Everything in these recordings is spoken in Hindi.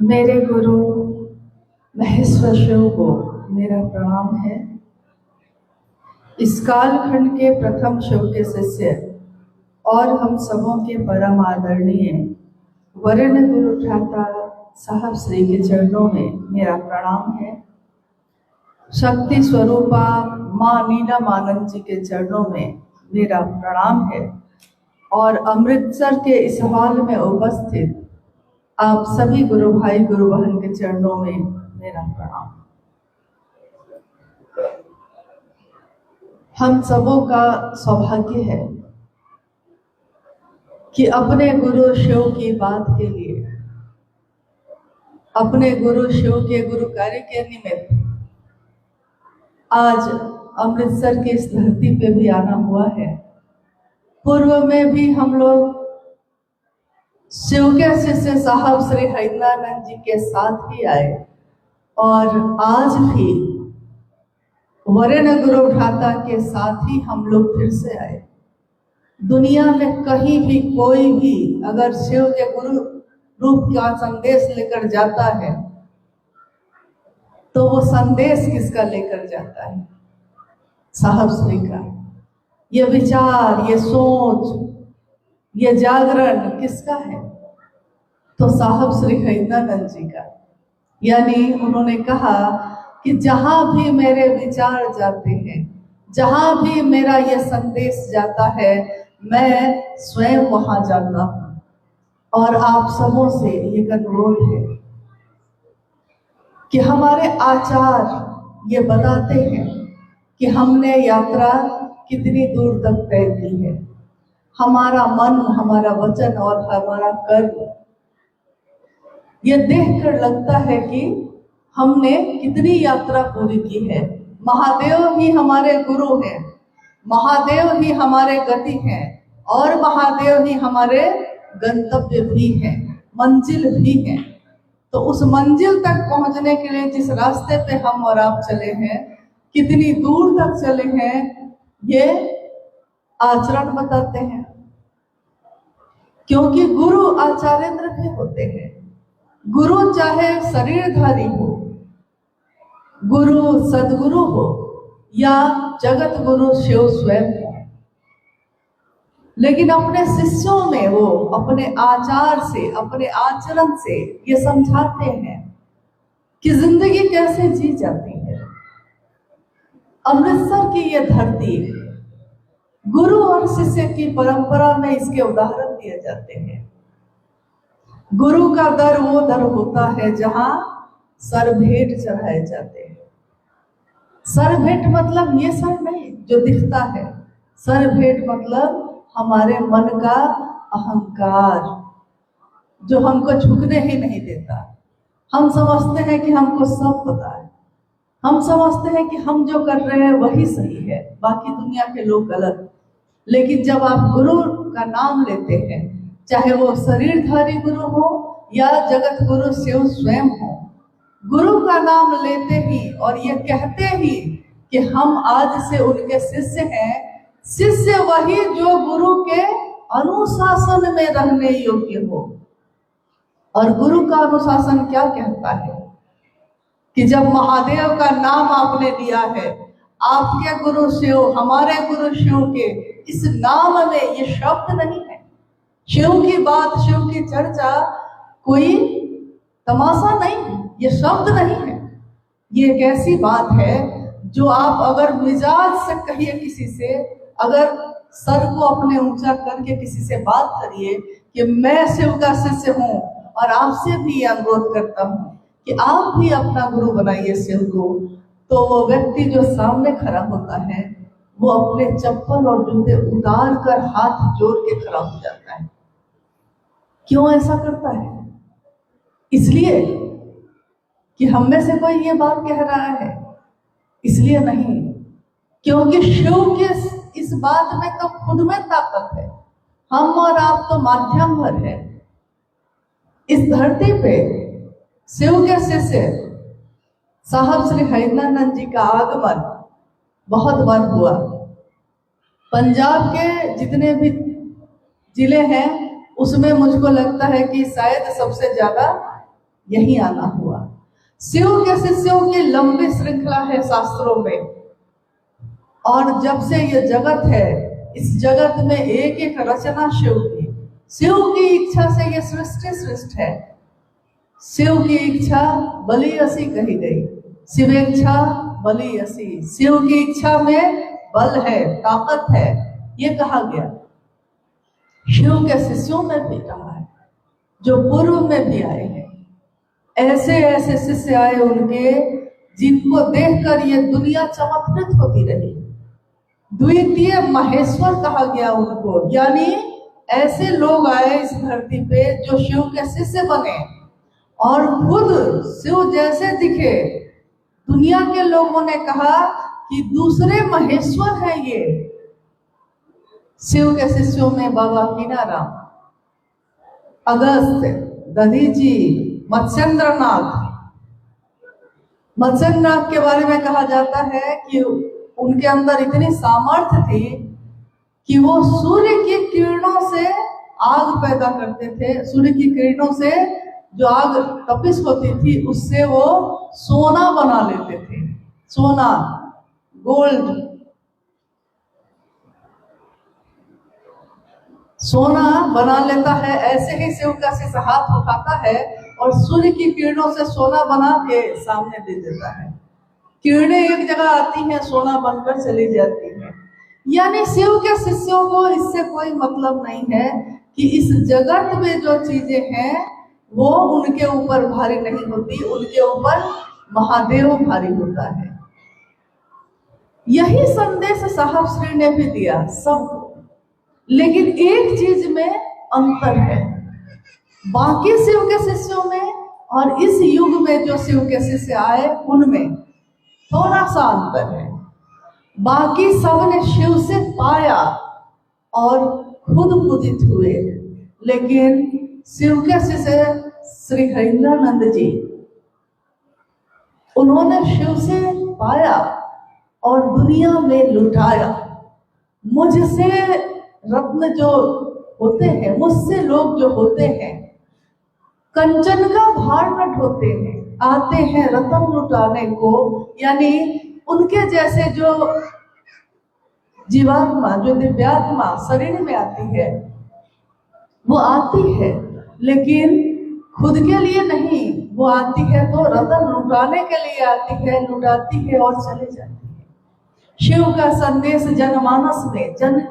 मेरे गुरु महेश्वर शिव को मेरा प्रणाम है। इस कालखंड के प्रथम शिव के शिष्य और हम सबों के परम आदरणीय वरेण्य गुरु भ्राता साहब श्री के चरणों में मेरा प्रणाम है। शक्ति स्वरूपा माँ नीलम आनंद जी के चरणों में मेरा प्रणाम है और अमृतसर के इस हॉल में उपस्थित आप सभी गुरु भाई गुरु बहन के चरणों में मेरा प्रणाम। हम सबों का सौभाग्य है कि अपने गुरु शिव की बात के लिए, अपने गुरु शिव के गुरु कार्य के निमित्त आज अमृतसर की इस धरती पे भी आना हुआ है। पूर्व में भी हम लोग शिव के शिष्य साहब श्री हरिनानंद जी के साथ ही आए और आज भी वरेण्य गुरु भ्राता के साथ ही हम लोग फिर से आए। दुनिया में कहीं भी कोई भी अगर शिव के गुरु रूप का संदेश लेकर जाता है तो वो संदेश किसका लेकर जाता है? साहब श्री का। ये विचार, ये सोच, ये जागरण किसका है? तो साहब श्री हरिनानंद जी का। यानी उन्होंने कहा कि जहां भी मेरे विचार जाते हैं, जहां भी मेरा ये संदेश जाता है, मैं स्वयं वहां जाता हूं। और आप सबों से एक अनुरोध है कि हमारे आचार ये बताते हैं कि हमने यात्रा कितनी दूर तक तय की है। हमारा मन, हमारा वचन और हमारा कर्म ये देखकर लगता है कि हमने कितनी यात्रा पूरी की है। महादेव ही हमारे गुरु हैं, महादेव ही हमारे गति हैं और महादेव ही हमारे गंतव्य भी हैं, मंजिल भी हैं। तो उस मंजिल तक पहुंचने के लिए जिस रास्ते पे हम और आप चले हैं, कितनी दूर तक चले हैं, ये आचरण बताते हैं। क्योंकि गुरु आचार्येंद्र भी होते हैं। गुरु चाहे शरीरधारी हो, गुरु सदगुरु हो या जगत गुरु शिव स्वयं हो, लेकिन अपने शिष्यों में वो अपने आचार से, अपने आचरण से ये समझाते हैं कि जिंदगी कैसे जी जाती है। अमृतसर की ये धरती गुरु और शिष्य की परंपरा में इसके उदाहरण दिए जाते हैं। गुरु का दर वो दर होता है जहां सर भेंट चढ़ाए जाते हैं। सर भेंट मतलब ये सर नहीं जो दिखता है, सर भेंट मतलब हमारे मन का अहंकार जो हमको झुकने ही नहीं देता। हम समझते हैं कि हमको सब पता है, हम समझते हैं कि हम जो कर रहे हैं वही सही है, बाकी दुनिया के लोग गलत। लेकिन जब आप गुरु का नाम लेते हैं, चाहे वो शरीरधारी गुरु हो या जगत गुरु शिव स्वयं हो, गुरु का नाम लेते ही और ये कहते ही कि हम आज से उनके शिष्य हैं। शिष्य वही जो गुरु के अनुशासन में रहने योग्य हो। और गुरु का अनुशासन क्या कहता है कि जब महादेव का नाम आपने लिया है, आपके गुरु शिव, हमारे गुरु शिव के इस नाम में ये शब्द नहीं है। शिव की बात, शिव की चर्चा कोई तमाशा नहीं है, ये शब्द नहीं है। ये एक ऐसी बात है जो आप अगर मिजाज से कहिए किसी से, अगर सर को अपने ऊंचा करके किसी से बात करिए कि मैं शिव का शिष्य हूं और आपसे भी ये अनुरोध करता हूं कि आप भी अपना गुरु बनाइए शिव को, तो वो व्यक्ति जो सामने खड़ा होता है वो अपने चप्पल और जूते उतार कर हाथ जोड़ के खड़ा हो जाता है। क्यों ऐसा करता है? इसलिए कि हम में से कोई ये बात कह रहा है, इसलिए नहीं, क्योंकि शिव के इस बात में तो खुद में ताकत है। हम और आप तो माध्यम भर है। इस धरती पे शिव के शिष्य साहब श्री हरिनानंद जी का आगमन बहुत बार हुआ। पंजाब के जितने भी जिले हैं उसमें मुझको लगता है कि शायद सबसे ज्यादा यही आना हुआ। शिव के शिष्यों की लंबी श्रृंखला है शास्त्रों में, और जब से ये जगत है, इस जगत में एक एक रचना शिव की इच्छा से ये सृष्टि सृष्ट है। शिव की इच्छा बलि असी कही गई, शिवेच्छा बलि असी। शिव की इच्छा में बल है, ताकत है, ये कहा गया। शिव के शिष्यों में भी कहा है, जो पूर्व में भी आए हैं। ऐसे ऐसे शिष्य आए उनके, जिनको देखकर ये दुनिया चमत्कृत होती रही। द्वितीय महेश्वर कहा गया उनको, यानी ऐसे लोग आए इस धरती पे जो शिव के शिष्य बने और खुद शिव जैसे दिखे। दुनिया के लोगों ने कहा कि दूसरे महेश्वर है ये। शिव के शिष्यों में बाबा कीनाराम, अगस्त्य, दधीची, मत्स्येंद्रनाथ के बारे में कहा जाता है कि उनके अंदर इतनी सामर्थ्य थी कि वो सूर्य की किरणों से आग पैदा करते थे। सूर्य की किरणों से जो आग तपिश होती थी, उससे वो सोना बना लेते थे। सोना, गोल्ड, सोना बना लेता है। ऐसे ही शिव का शिष्य हाथ उठाता है और सूर्य की किरणों से सोना बना के सामने दे देता है। किरणें एक जगह आती हैं, सोना बनकर चली जाती है। यानी शिव के शिष्यों को इससे कोई मतलब नहीं है कि इस जगत में जो चीजें हैं वो उनके ऊपर भारी नहीं होती, उनके ऊपर महादेव भारी होता है। यही संदेश साहब श्री ने भी दिया सबको। लेकिन एक चीज में अंतर है, बाकी शिव के शिष्यों में और इस युग में जो शिव के शिष्य आए उनमें थोड़ा सा अंतर है। बाकी सब ने शिव से पाया और खुद पूजित हुए, लेकिन शिव के शिष्य श्री हरिंद्रानंद जी, उन्होंने शिव से पाया और दुनिया में लुटाया। मुझसे रत्न जो होते हैं, मुझसे लोग जो होते हैं, कंचन का भार न ढोते हैं, आते हैं रत्न लुटाने को। यानी उनके जैसे जो जीवात्मा, जो दिव्यात्मा शरीर में आती है, वो आती है लेकिन खुद के लिए नहीं। वो आती है तो रत्न लुटाने के लिए आती है, लुटाती है और चले जाती है। शिव का संदेश जनमानस में, जन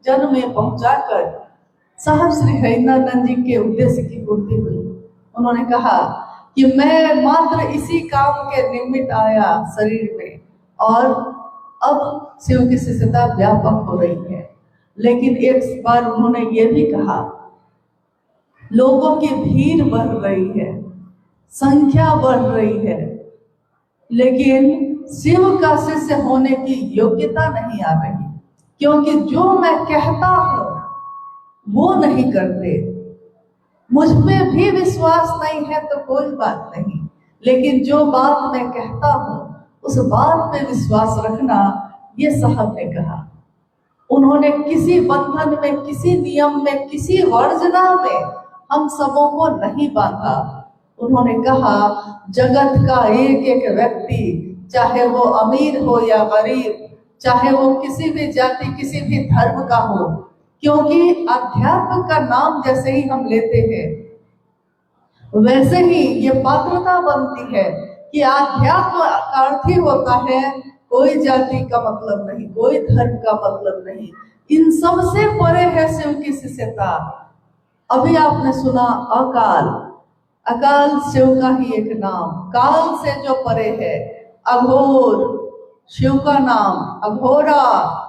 जन में पहुंचाकर साहब श्री हरिंद्रानंद जी के उद्देश्य की पूर्ति हुई। उन्होंने कहा कि मैं मात्र इसी काम के निमित्त आया शरीर में, और अब शिव की शिष्यता व्यापक हो रही है। लेकिन एक बार उन्होंने ये भी कहा, लोगों की भीड़ बढ़ रही है, संख्या बढ़ रही है, लेकिन शिव का शिष्य होने की योग्यता नहीं आ रही, क्योंकि जो मैं कहता हूं वो नहीं करते। मुझ पे भी विश्वास नहीं है तो कोई बात नहीं, लेकिन जो बात मैं कहता हूं उस बात पे विश्वास रखना, ये साहब ने कहा। उन्होंने किसी बंधन में, किसी नियम में, किसी वर्जना में हम सबों को नहीं बांधा। उन्होंने कहा जगत का एक एक व्यक्ति, चाहे वो अमीर हो या गरीब, चाहे वो किसी भी जाति, किसी भी धर्म का हो, क्योंकि अध्यात्म का नाम जैसे ही हम लेते हैं वैसे ही ये पात्रता बनती है कि अध्यात्म का अर्थ ही होता है कोई जाति का मतलब नहीं, कोई धर्म का मतलब नहीं, इन सब से परे है शिव की शिष्यता। अभी आपने सुना अकाल, अकाल शिव का ही एक नाम, काल से जो परे है। अघोर शिव का नाम, अघोरा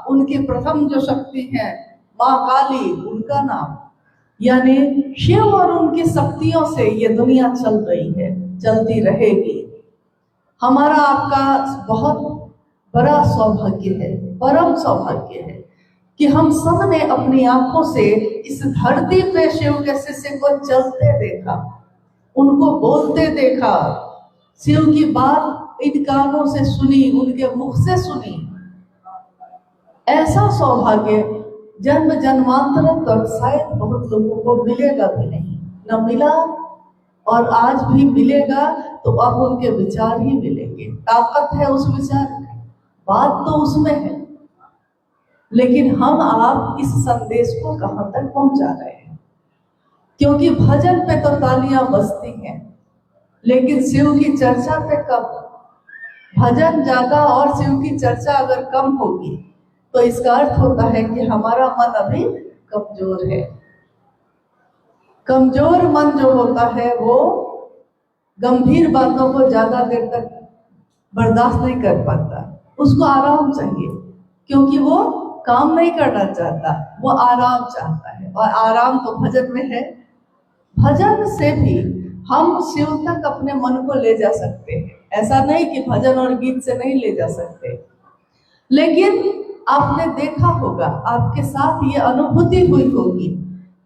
उनकी प्रथम जो शक्ति है, माँ काली उनका नाम। यानी शिव और उनकी शक्तियों से ये दुनिया चल रही है, चलती रहेगी। हमारा आपका बहुत बड़ा सौभाग्य है, परम सौभाग्य है कि हम सब ने अपनी आंखों से इस धरती पे शिव के शिष्य को चलते देखा, उनको बोलते देखा, शिव की बात इन कानों से सुनी, उनके मुख से सुनी। ऐसा सौभाग्य जन्म जन्मांतर तक शायद बहुत लोगों को मिलेगा भी नहीं, न मिला और आज भी मिलेगा तो अब उनके विचार ही मिलेंगे। ताकत है उस विचार में, बात तो उसमें है, लेकिन हम आप इस संदेश को कहां तक पहुंचा रहे हैं? क्योंकि भजन पे तो तालियां बजती हैं, लेकिन शिव की चर्चा पे कम। भजन ज्यादा और शिव की चर्चा अगर कम होगी तो इसका अर्थ होता है कि हमारा मन अभी कमजोर है। कमजोर मन जो होता है वो गंभीर बातों को ज्यादा देर तक बर्दाश्त नहीं कर पाता, उसको आराम चाहिए, क्योंकि वो काम नहीं करना चाहता, वो आराम चाहता है, और आराम तो भजन में है। भजन से भी हम शिव तक अपने मन को ले जा सकते हैं। ऐसा नहीं कि भजन और गीत से नहीं ले जा सकते, लेकिन आपने देखा होगा, आपके साथ ये अनुभूति हुई होगी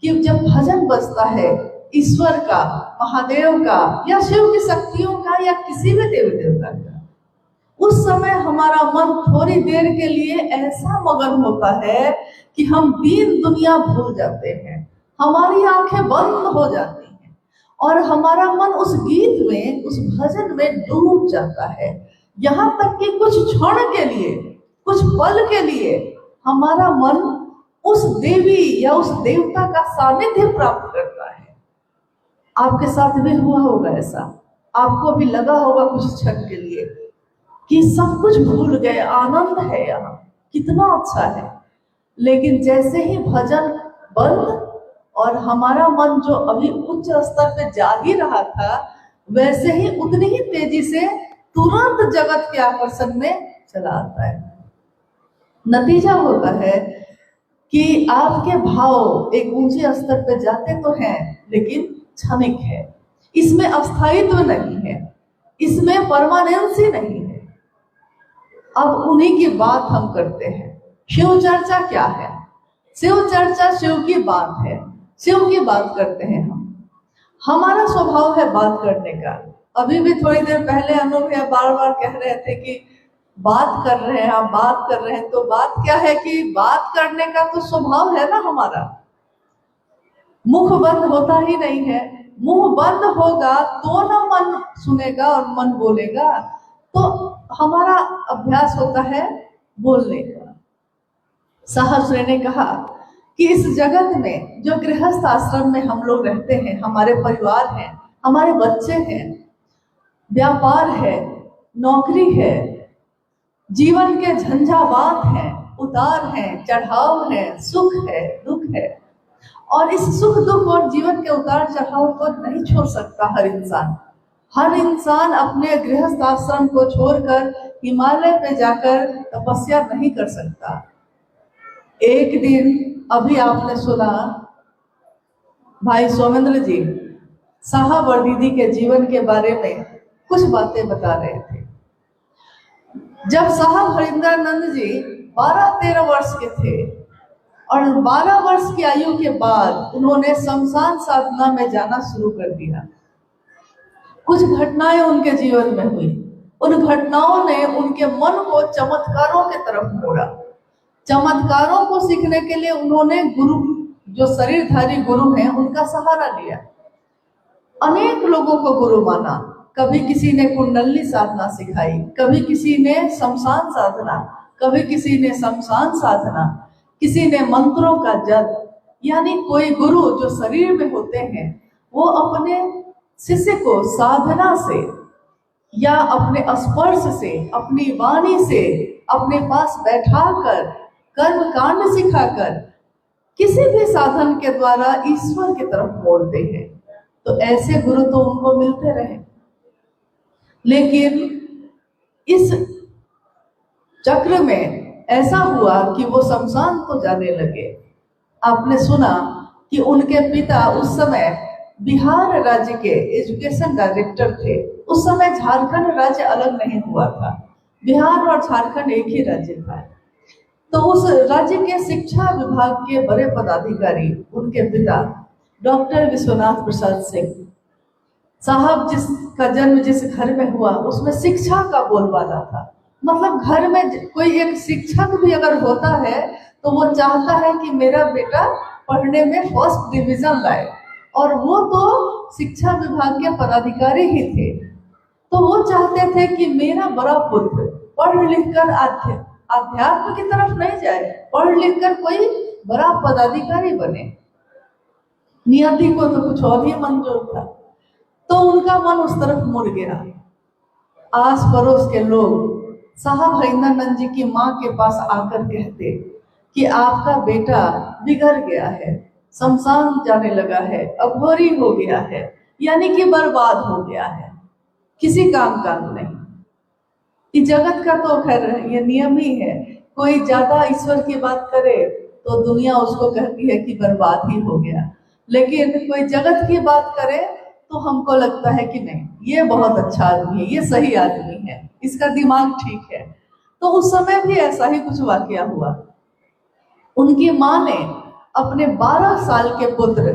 कि जब भजन बजता है ईश्वर का, महादेव का, या शिव की शक्तियों का, या किसी भी देवी देवता का, उस समय हमारा मन थोड़ी देर के लिए ऐसा मगन होता है कि हम दीन दुनिया भूल जाते हैं, हमारी आंखें बंद हो जाती हैं और हमारा मन उस गीत में, उस भजन में डूब जाता है। यहाँ तक कि कुछ क्षण के लिए, कुछ पल के लिए हमारा मन उस देवी या उस देवता का सानिध्य प्राप्त करता है। आपके साथ भी हुआ होगा ऐसा, आपको भी लगा होगा कुछ क्षण के लिए कि सब कुछ भूल गए, आनंद है यहाँ, कितना अच्छा है। लेकिन जैसे ही भजन बंद और हमारा मन जो अभी उच्च स्तर पे जा ही रहा था, वैसे ही उतनी ही तेजी से तुरंत जगत के आकर्षण में चला आता है। नतीजा होता है कि आपके भाव एक ऊंचे स्तर पे जाते तो हैं, लेकिन क्षणिक है, इसमें अस्थायित्व नहीं है, इसमें परमानेंसी नहीं है। अब उन्हीं की बात हम करते हैं। शिव चर्चा क्या है? शिव चर्चा शिव की बात है, शिव की बात करते हैं हम। हमारा स्वभाव है बात करने का। अभी भी थोड़ी देर पहले अनुभव बार बार कह रहे थे कि बात कर रहे हैं, आप बात कर रहे हैं, तो बात क्या है कि बात करने का तो स्वभाव है ना हमारा। मुख बंद होता ही नहीं है, मुंह बंद होगा तो ना मन सुनेगा और मन बोलेगा, तो हमारा अभ्यास होता है बोलने का। सहस्त्र ने कहा कि इस जगत में जो गृहस्थ आश्रम में हम लोग रहते हैं, हमारे परिवार हैं, हमारे बच्चे हैं, व्यापार है, नौकरी है, जीवन के झंझावात हैं, उतार हैं, चढ़ाव है, सुख है, दुख है, और इस सुख दुख और जीवन के उतार चढ़ाव को नहीं छोड़ सकता हर इंसान। हर इंसान अपने गृहस्थ आश्रम को छोड़कर हिमालय पे जाकर तपस्या नहीं कर सकता। एक दिन अभी आपने सुना भाई सोमेंद्र जी साहब और दीदी के जीवन के बारे में कुछ बातें बता रहे थे। जब साहब हरिंद्रानंद जी 12-13 वर्ष के थे और 12 वर्ष की आयु के बाद उन्होंने शमशान साधना में जाना शुरू कर दिया। कुछ घटनाएं उनके जीवन में हुई, उन घटनाओं ने उनके मन को चमत्कारों के तरफ मोड़ा। चमत्कारों को सीखने के लिए उन्होंने गुरु, जो शरीरधारी गुरु हैं, उनका सहारा लिया। अनेक लोगों को गुरु माना। कभी किसी ने कुंडली साधना सिखाई, कभी किसी ने शमशान साधना, कभी किसी ने शमशान साधना, किसी ने मंत्रों का जप। यानी कोई गुरु जो शरीर में होते हैं वो अपने शिष्य को साधना से या अपने स्पर्श से, अपनी वाणी से अपने पास बैठाकर, कर्म कांड सिखाकर किसी भी साधन के द्वारा ईश्वर की तरफ मोड़ते हैं। तो ऐसे गुरु तो उनको मिलते रहे, लेकिन इस चक्र में ऐसा हुआ कि वो शमशान तो जाने लगे। आपने सुना कि उनके पिता उस समय बिहार राज्य के एजुकेशन डायरेक्टर थे। उस समय झारखंड राज्य अलग नहीं हुआ था, बिहार और झारखंड एक ही राज्य था। तो उस राज्य के शिक्षा विभाग के बड़े पदाधिकारी उनके पिता डॉक्टर विश्वनाथ प्रसाद सिंह साहब, जिसका जन्म जिस घर में हुआ उसमें शिक्षा का बोलबाला था। मतलब घर में कोई एक शिक्षक भी अगर होता है तो वो चाहता है कि मेरा बेटा पढ़ने में फर्स्ट डिवीजन लाए, और वो तो शिक्षा विभाग के पदाधिकारी ही थे, तो वो चाहते थे कि मेरा बड़ा पुत्र पढ़ लिख कर अध्यात्म की तरफ नहीं जाए, पढ़ लिख कर कोई बड़ा पदाधिकारी बने। नियति को तो कुछ और ही मंजूर था, तो उनका मन उस तरफ मुड़ गया। आस पड़ोस के लोग साहब हरिंद्रानंद जी की माँ के पास आकर कहते कि आपका बेटा बिगड़ गया है, शमशान जाने लगा है, अघोरी हो गया है, यानी कि बर्बाद हो गया है, किसी काम का नहीं। इस जगत का तो खैर ये नियम ही है, कोई ज्यादा ईश्वर की बात करे तो दुनिया उसको कहती है कि बर्बाद ही हो गया, लेकिन कोई जगत की बात करे तो हमको लगता है कि नहीं, ये बहुत अच्छा आदमी है, ये सही आदमी है, इसका दिमाग ठीक है। तो उस समय भी ऐसा ही कुछ वाकया हुआ। उनकी माँ ने अपने 12 साल के पुत्र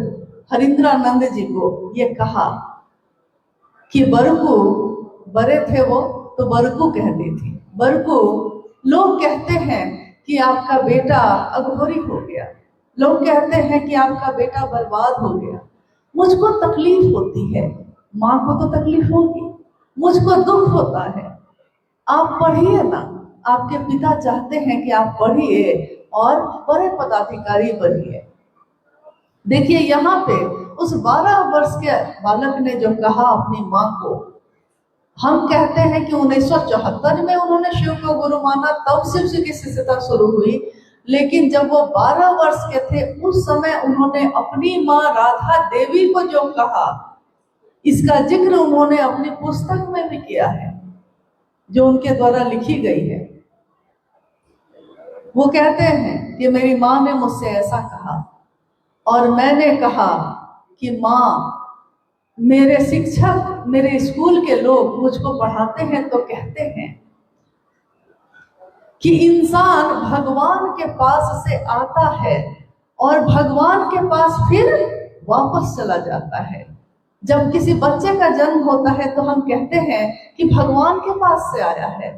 हरिंद्रानंद जी को ये कहा कि बरकू, बड़े थे वो तो बरकू कहती थी, बरकू लोग कहते हैं कि आपका बेटा अघोरी हो गया, लोग कहते हैं कि आपका बेटा बर्बाद हो गया। मुझको तकलीफ होती है, माँ को तो तकलीफ होगी, मुझको दुख होता है, आप पढ़िए ना, आपके पिता चाहते हैं कि आप पढ़िए और बड़े पदाधिकारी बनिए। देखिए यहाँ पे उस 12 वर्ष के बालक ने जो कहा अपनी माँ को, हम कहते हैं कि 1974 में उन्होंने शिव को गुरु माना, तब शिव जी की शिष्यता शुरू हुई, लेकिन जब वो 12 वर्ष के थे उस समय उन्होंने अपनी माँ राधा देवी को जो कहा, इसका जिक्र उन्होंने अपनी पुस्तक में भी किया है जो उनके द्वारा लिखी गई है। वो कहते हैं कि मेरी माँ ने मुझसे ऐसा कहा और मैंने कहा कि माँ, मेरे शिक्षक, मेरे स्कूल के लोग मुझको पढ़ाते हैं तो कहते हैं कि इंसान भगवान के पास से आता है और भगवान के पास फिर वापस चला जाता है। जब किसी बच्चे का जन्म होता है तो हम कहते हैं कि भगवान के पास से आया है,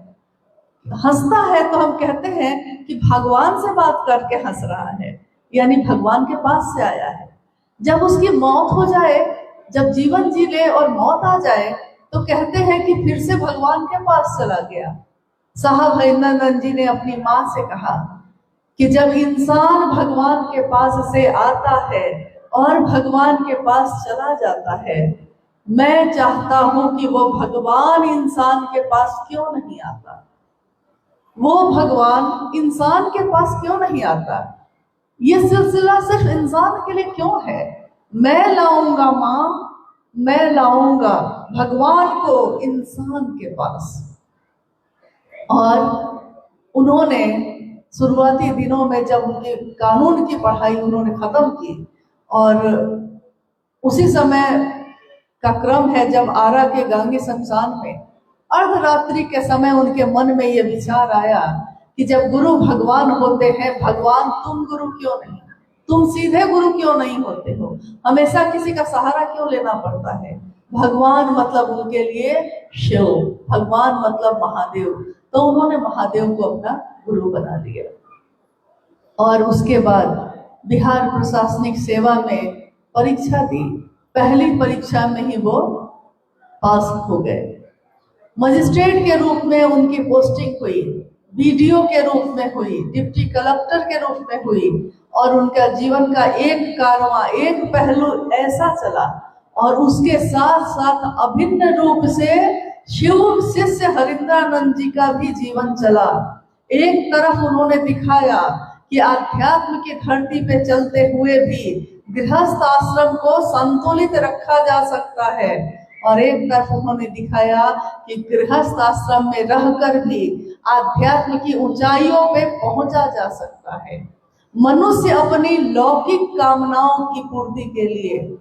हंसता है तो हम कहते हैं कि भगवान से बात करके हंस रहा है, यानी भगवान के पास से आया है। जब उसकी मौत हो जाए, जब जीवन जी ले और मौत आ जाए तो कहते हैं कि फिर से भगवान के पास चला गया। साहब हरिंद्रानंद जी ने अपनी माँ से कहा कि जब इंसान भगवान के पास से आता है और भगवान के पास चला जाता है, मैं चाहता हूं कि वो भगवान इंसान के पास क्यों नहीं आता, वो भगवान इंसान के पास क्यों नहीं आता, ये सिलसिला सिर्फ इंसान के लिए क्यों है। मैं लाऊंगा माँ, मैं लाऊंगा भगवान को इंसान के पास। और उन्होंने शुरुआती दिनों में जब उनके कानून की पढ़ाई उन्होंने खत्म की, और उसी समय का क्रम है जब आरा के गांगी शमशान में अर्धरात्रि के समय उनके मन में ये विचार आया कि जब गुरु भगवान होते हैं, भगवान तुम गुरु क्यों नहीं, तुम सीधे गुरु क्यों नहीं होते हो, हमेशा किसी का सहारा क्यों लेना पड़ता है। भगवान मतलब उनके लिए शिव, भगवान मतलब महादेव, तो उन्होंने महादेव को अपना गुरु बना दिया। और उसके बाद बिहार प्रशासनिक सेवा में परीक्षा दी, पहली परीक्षा में ही वो पास हो गए। मजिस्ट्रेट के रूप में उनकी पोस्टिंग हुई, बीडीओ के रूप में हुई, डिप्टी कलेक्टर के रूप में हुई, और उनका जीवन का एक कारवां, एक पहलू ऐसा चला, और उसके साथ साथ अभिन्न रूप से शिव शिष्य हरिंद्रानंद जी का भी जीवन चला। एक तरफ उन्होंने दिखाया कि आध्यात्म की धरती पे चलते हुए भी गृहस्थ आश्रम को संतुलित रखा जा सकता है, और एक तरफ उन्होंने दिखाया कि गृहस्थ आश्रम में रहकर भी आध्यात्म की ऊंचाइयों पे पहुंचा जा सकता है। मनुष्य अपनी लौकिक कामनाओं की पूर्ति के लिए,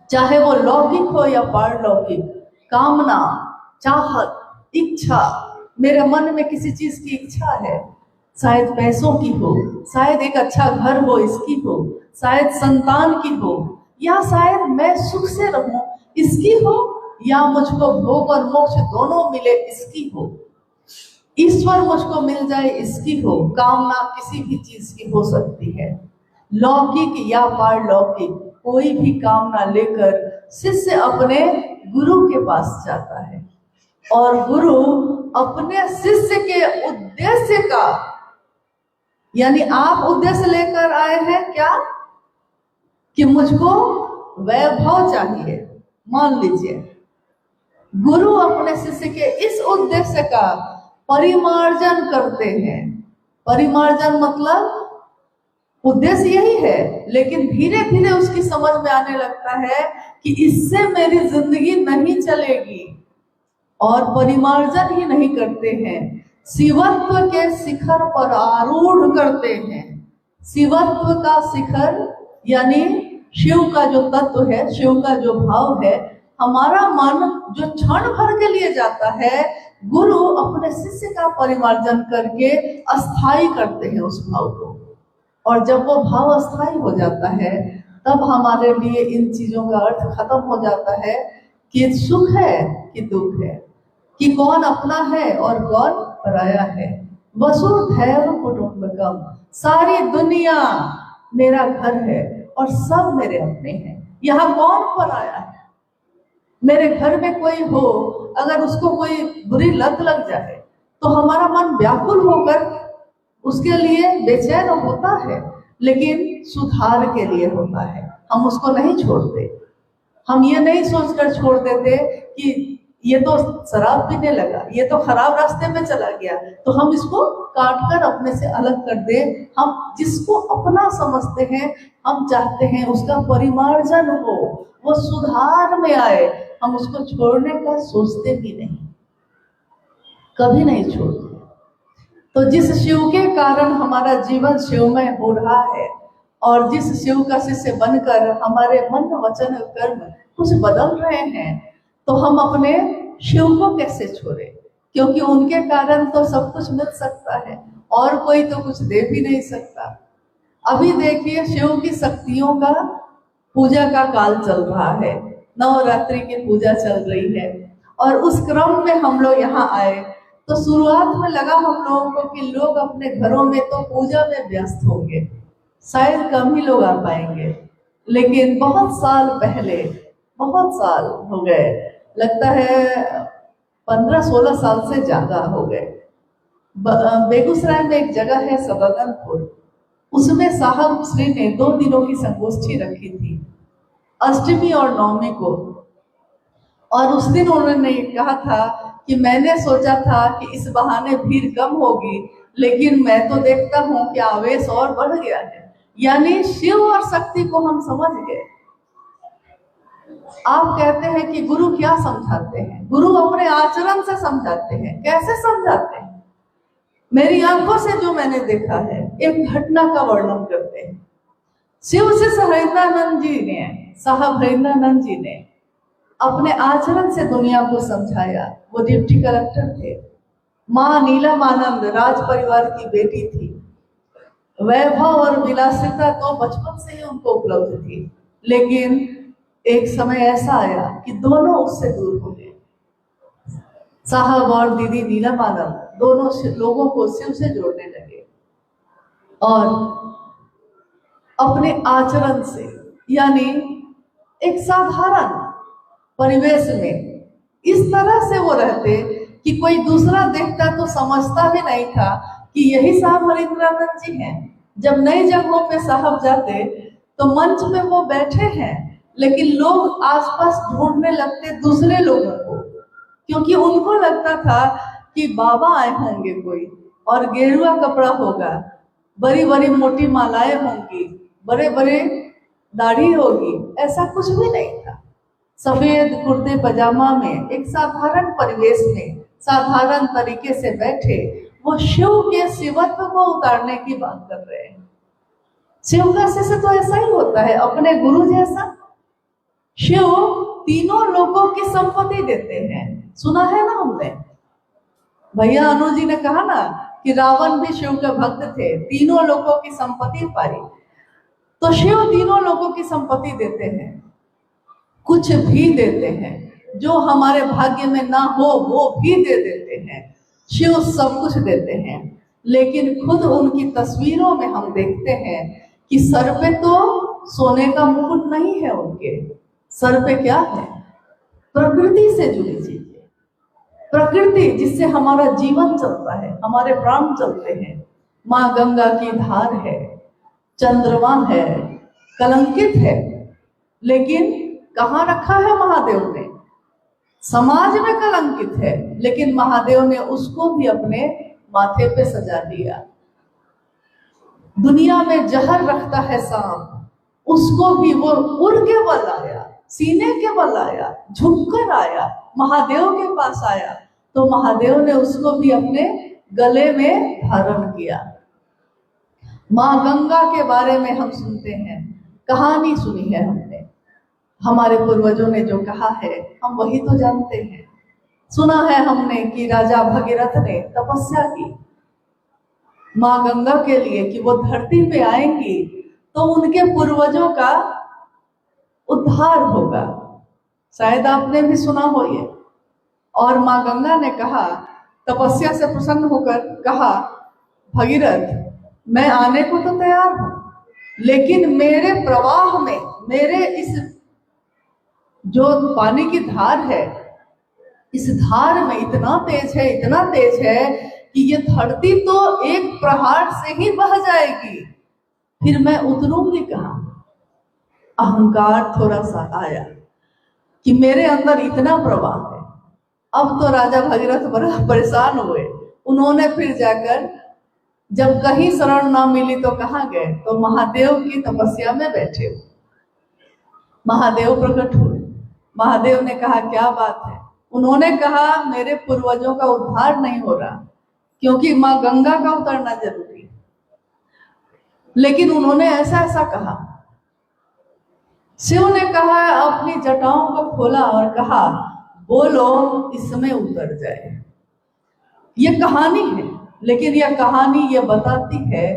चाहे वो लौकिक हो या पारलौकिक, कामना, चाहत, इच्छा, मेरे मन में किसी चीज की इच्छा है, शायद पैसों की हो, शायद एक अच्छा घर हो इसकी हो, शायद संतान की हो, या शायद मैं सुख से रहूं इसकी हो, या मुझको भोग और मोक्ष दोनों मिले इसकी हो, ईश्वर मुझको मिल जाए इसकी हो। कामना किसी भी चीज की हो सकती है, लौकिक या पारलौकिक, कोई भी कामना लेकर शिष्य अपने गुरु के पास जाता है और गुरु अपने शिष्य के उद्देश्य का, यानी आप उद्देश्य लेकर आए हैं क्या, कि मुझको वैभव चाहिए। मान लीजिए गुरु अपने शिष्य के इस उद्देश्य का परिमार्जन करते हैं। परिमार्जन मतलब उद्देश्य यही है, लेकिन धीरे धीरे उसकी समझ में आने लगता है कि इससे मेरी जिंदगी नहीं चलेगी, और परिमार्जन ही नहीं करते हैं, शिवत्व के शिखर पर आरूढ़ करते हैं। शिवत्व का शिखर यानी शिव का जो तत्व है, शिव का जो भाव है, हमारा मन जो क्षण भर के लिए जाता है, गुरु अपने शिष्य का परिमार्जन करके अस्थाई करते हैं उस भाव को। और जब वो भाव अस्थाई हो जाता है तब हमारे लिए इन चीजों का अर्थ खत्म हो जाता है कि सुख है कि दुख है, कि कौन अपना है और कौन पराया है। वसुधैव कुटुंबकम, सारी दुनिया मेरा घर है और सब मेरे अपने हैं। यहाँ कौन पराया है? मेरे घर में कोई हो, अगर उसको कोई बुरी लत लग जाए तो हमारा मन व्याकुल होकर उसके लिए बेचैन होता है, लेकिन सुधार के लिए होता है। हम उसको नहीं छोड़ते। हम ये नहीं सोचकर छोड़ देते कि ये तो शराब पीने लगा, ये तो खराब रास्ते में चला गया, तो हम इसको काट कर अपने से अलग कर दे। हम जिसको अपना समझते हैं, हम चाहते हैं उसका परिमार्जन हो, वो सुधार में आए। हम उसको छोड़ने का सोचते भी नहीं, कभी नहीं छोड़ते। तो जिस शिव के कारण हमारा जीवन शिवमय हो रहा है और जिस शिव का शिष्य बनकर हमारे मन वचन कर्म कुछ बदल रहे हैं, तो हम अपने शिव को कैसे छोड़े? क्योंकि उनके कारण तो सब कुछ मिल सकता है और कोई तो कुछ दे भी नहीं सकता। अभी देखिए शिव की शक्तियों का पूजा का काल चल रहा है, नवरात्रि की पूजा चल रही है, और उस क्रम में हम लोग यहाँ आए तो शुरुआत में लगा हम लोगों को कि लोग अपने घरों में तो पूजा में व्यस्त होंगे, शायद कम ही लोग आ पाएंगे। लेकिन बहुत साल पहले, बहुत साल हो गए, लगता है 15-16 साल से ज्यादा हो गए, बेगूसराय में एक जगह है सदानंदपुर, उसमें साहब श्री ने 2 दिनों की संगोष्ठी रखी थी, अष्टमी और नवमी को। और उस दिन उन्होंने कहा था कि मैंने सोचा था कि इस बहाने भीड़ कम होगी, लेकिन मैं तो देखता हूं कि आवेश और बढ़ गया है। यानी शिव और शक्ति को हम समझ गए। आप कहते हैं कि गुरु क्या समझाते हैं? गुरु अपने आचरण से समझाते हैं। कैसे समझाते हैं? मेरी आंखों से जो मैंने देखा है, एक घटना का वर्णन करते हैं। शिव से हरिंद्रानंद जी ने, साहब हरिंद्रानंद जी ने अपने आचरण से दुनिया को समझाया। वो डिप्टी कलेक्टर थे। माँ नीलम आनंद राज परिवार की बेटी थी। वैभव और विलासिता तो बचपन से ही उनको उपलब्ध थी, लेकिन एक समय ऐसा आया कि दोनों उससे दूर हो गए। साहब और दीदी नीलम आनंद दोनों लोगों को शिव से जोड़ने लगे और अपने आचरण से, यानी एक साधारण परिवेश में इस तरह से वो रहते कि कोई दूसरा देखता तो समझता भी नहीं था कि यही साहब हरिंद्रानंद जी हैं। जब नई जगहों पे साहब जाते तो मंच में वो बैठे हैं, लेकिन लोग आसपास ढूंढने लगते दूसरे लोगों को, क्योंकि उनको लगता था कि बाबा आए होंगे कोई, और गेरुआ कपड़ा होगा, बड़ी बड़ी मोटी मालाएं होंगी, बड़े बड़े दाढ़ी होगी। ऐसा कुछ भी नहीं था। सफेद कुर्ते पजामा में एक साधारण परिवेश में साधारण तरीके से बैठे वो शिव के शिवत्व को उतारने की बात कर रहे हैं। शिव का शिष्य तो ऐसा ही होता है, अपने गुरु जैसा। शिव तीनों लोगों की संपत्ति देते हैं। सुना है ना हमने, भैया अनु जी ने कहा ना कि रावण भी शिव के भक्त थे, तीनों लोगों की संपत्ति पाई। तो शिव तीनों लोगों की संपत्ति देते हैं, कुछ भी देते हैं, जो हमारे भाग्य में ना हो वो भी दे देते हैं। शिव सब कुछ देते हैं, लेकिन खुद उनकी तस्वीरों में हम देखते हैं कि सर पे तो सोने का मुकुट नहीं है उनके, सर पे क्या है? प्रकृति से जुड़ी चीजें, प्रकृति जिससे हमारा जीवन चलता है, हमारे प्राण चलते हैं। माँ गंगा की धार है, चंद्रमा है, कलंकित है, लेकिन कहाँ रखा है महादेव ने? समाज में कलंकित है, लेकिन महादेव ने उसको भी अपने माथे पे सजा दिया। दुनिया में जहर रखता है सांप, उसको भी वो उड़ के बल आया, सीने के बल आया, झुककर आया, महादेव के पास आया, तो महादेव ने उसको भी अपने गले में धारण किया। माँ गंगा के बारे में हम सुनते हैं, कहानी सुनी है हमने, हमारे पूर्वजों ने जो कहा है हम वही तो जानते हैं। सुना है हमने कि राजा भगीरथ ने तपस्या की माँ गंगा के लिए कि वो धरती पे आएंगी तो उनके पूर्वजों का उद्धार होगा। शायद आपने भी सुना हो ये। और माँ गंगा ने कहा, तपस्या से प्रसन्न होकर कहा, भगीरथ मैं आने को तो तैयार हूं, लेकिन मेरे प्रवाह में, मेरे इस जो पानी की धार है, इस धार में इतना तेज है, इतना तेज है कि ये धरती तो एक प्रहार से ही बह जाएगी, फिर मैं उतरूंगी कहां? अहंकार थोड़ा सा आया कि मेरे अंदर इतना प्रवाह है। अब तो राजा भगीरथ बड़ा परेशान हुए। उन्होंने फिर जाकर जब कहीं शरण ना मिली तो कहां गए? तो महादेव की तपस्या में बैठे हुए महादेव प्रकट हुए। महादेव ने कहा, क्या बात है? उन्होंने कहा, मेरे पूर्वजों का उद्धार नहीं हो रहा क्योंकि माँ गंगा का उतरना जरूरी है। लेकिन उन्होंने ऐसा ऐसा कहा। शिव ने कहा, अपनी जटाओं को खोला और कहा, बोलो इसमें उतर जाए। ये कहानी है, लेकिन यह कहानी ये बताती है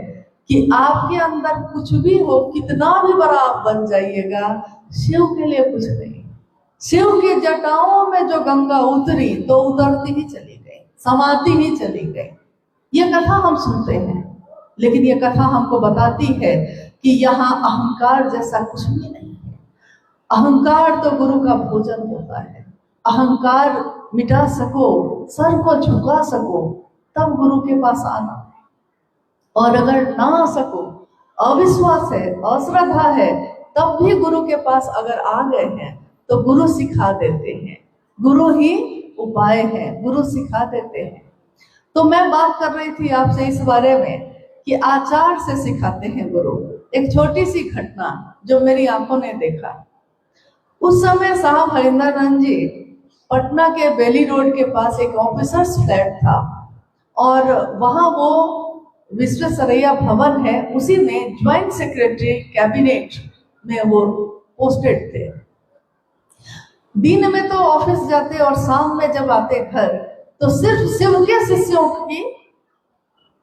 कि आपके अंदर कुछ भी हो, कितना भी बड़ा आप बन जाइएगा, शिव के लिए कुछ नहीं। शिव की जटाओं में जो गंगा उतरी तो उतरती ही चली गई, समाती ही चली गई। ये कथा हम सुनते हैं, लेकिन ये कथा हमको बताती है कि यहाँ अहंकार जैसा कुछ भी नहीं है। अहंकार तो गुरु का भोजन होता है। अहंकार मिटा सको, सर को झुका सको, तब गुरु के पास आना। और अगर ना आ सको, अविश्वास है, अश्रद्धा है, तब भी गुरु के पास अगर आ गए हैं तो गुरु सिखा देते हैं। गुरु ही उपाय है, गुरु सिखा देते हैं। तो मैं बात कर रही थी आपसे इस बारे में कि आचार से सिखाते हैं गुरु। एक छोटी सी घटना जो मेरी आंखों ने देखा। उस समय साहब हरिंदरानंद जी पटना के बेली रोड के पास एक ऑफिसर्स फ्लैट था और वहां वो विश्वेश्वरैया भवन है, उसी में ज्वाइंट सेक्रेटरी कैबिनेट में वो पोस्टेड थे। दिन में तो ऑफिस जाते और शाम में जब आते घर तो सिर्फ शिव के शिष्यों की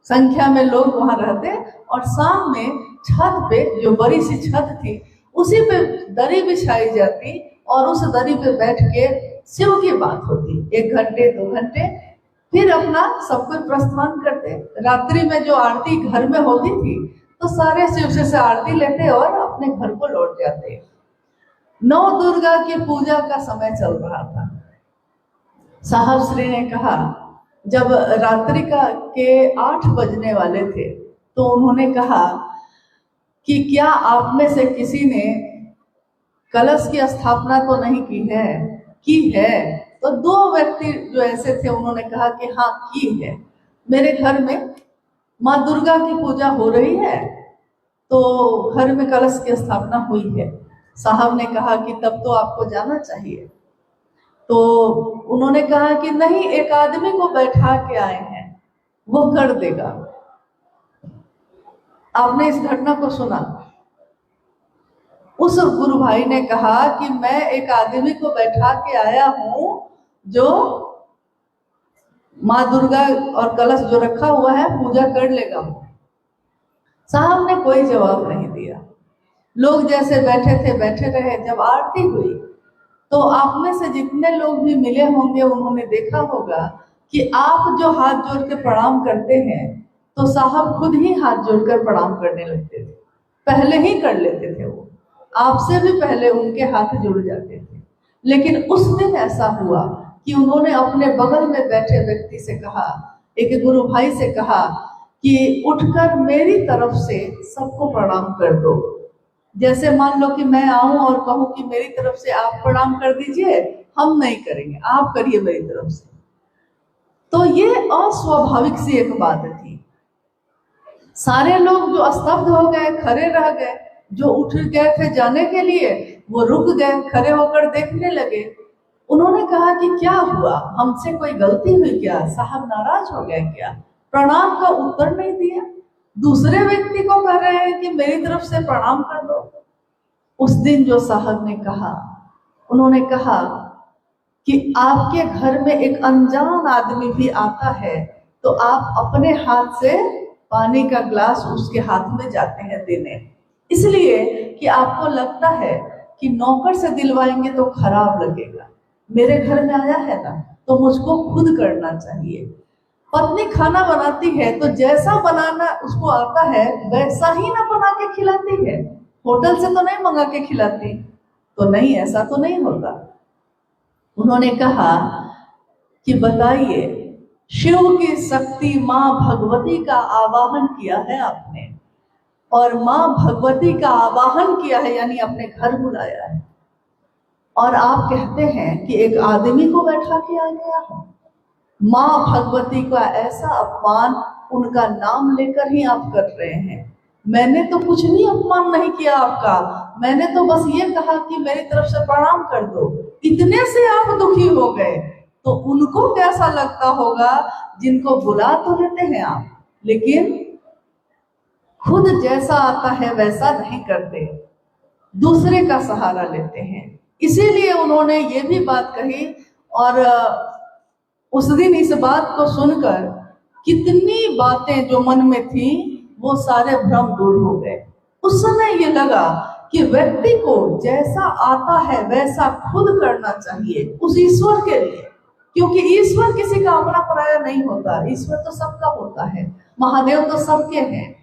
संख्या में लोग वहां रहते और शाम में छत पे, जो बड़ी सी छत थी, उसी पे दरी बिछाई जाती और उस दरी पे बैठ के शिव की बात होती 1 घंटे 2 घंटे, फिर अपना सब कुछ प्रस्थान करते। रात्रि में जो आरती घर में होती थी तो सारे शिव से आरती लेते और अपने घर को लौट जाते। नौ दुर्गा की पूजा का समय चल रहा था। साहब श्री ने कहा, जब रात्रि के 8 बजने वाले थे तो उन्होंने कहा कि क्या आप में से किसी ने कलश की स्थापना तो नहीं की है? की है? तो 2 व्यक्ति जो ऐसे थे उन्होंने कहा कि हाँ की है, मेरे घर में माँ दुर्गा की पूजा हो रही है तो घर में कलश की स्थापना हुई है। साहब ने कहा कि तब तो आपको जाना चाहिए। तो उन्होंने कहा कि नहीं, एक आदमी को बैठा के आए हैं, वो कर देगा। आपने इस घटना को सुना? उस गुरु भाई ने कहा कि मैं एक आदमी को बैठा के आया हूं जो माँ दुर्गा और कलश जो रखा हुआ है पूजा कर लेगा। साहब ने कोई जवाब नहीं दिया। लोग जैसे बैठे थे बैठे रहे। जब आरती हुई तो आप में से जितने लोग भी मिले होंगे उन्होंने देखा होगा कि आप जो हाथ जोड़ के प्रणाम करते हैं तो साहब खुद ही हाथ जोड़कर प्रणाम करने लगते थे, पहले ही कर लेते थे वो। आपसे भी पहले उनके हाथ जुड़ जाते थे। लेकिन उस दिन ऐसा हुआ कि उन्होंने अपने बगल में बैठे व्यक्ति से कहा, एक गुरु भाई से कहा कि उठकर मेरी तरफ से सबको प्रणाम कर दो। जैसे मान लो कि मैं आऊं और कहूं कि मेरी तरफ से आप प्रणाम कर दीजिए, हम नहीं करेंगे, आप करिए मेरी तरफ से। तो ये अस्वाभाविक सी एक बात थी। सारे लोग जो स्तब्ध हो गए, खड़े रह गए, जो उठ गए थे जाने के लिए वो रुक गए, खड़े होकर देखने लगे। उन्होंने कहा कि क्या हुआ, हमसे कोई गलती हुई क्या, साहब नाराज हो गए क्या, प्रणाम का उत्तर नहीं दिया, दूसरे व्यक्ति को कह रहे हैं कि मेरी तरफ से प्रणाम कर दो। उस दिन जो साहब ने कहा, उन्होंने कहा कि आपके घर में एक अनजान आदमी भी आता है तो आप अपने हाथ से पानी का ग्लास उसके हाथ में जाते हैं देने, इसलिए कि आपको लगता है कि नौकर से दिलवाएंगे तो खराब लगेगा। मेरे घर में आया है ना तो मुझको खुद करना चाहिए। पत्नी खाना बनाती है तो जैसा बनाना उसको आता है वैसा ही ना बना के खिलाती है, होटल से तो नहीं मंगा के खिलाती। तो नहीं, ऐसा तो नहीं होता। उन्होंने कहा कि बताइए, शिव की शक्ति माँ भगवती का आवाहन किया है आपने, और माँ भगवती का आवाहन किया है यानी अपने घर बुलाया है, और आप कहते हैं कि एक आदमी को बैठा के आ गया है। माँ भगवती का ऐसा अपमान उनका नाम लेकर ही आप कर रहे हैं। मैंने तो कुछ भी अपमान नहीं किया आपका, मैंने तो बस ये कहा कि मेरी तरफ से प्रणाम कर दो। इतने से आप दुखी हो गए, तो उनको कैसा लगता होगा जिनको बुला तो लेते हैं आप, लेकिन खुद जैसा आता है वैसा नहीं करते, दूसरे का सहारा लेते हैं। इसीलिए उन्होंने ये भी बात कही, और उस दिन इस बात को सुनकर कितनी बातें जो मन में थी वो सारे भ्रम दूर हो गए। उस समय ये लगा कि व्यक्ति को जैसा आता है वैसा खुद करना चाहिए उस ईश्वर के लिए, क्योंकि ईश्वर किसी का अपना पराया नहीं होता, ईश्वर तो सबका होता है, महादेव तो सबके हैं।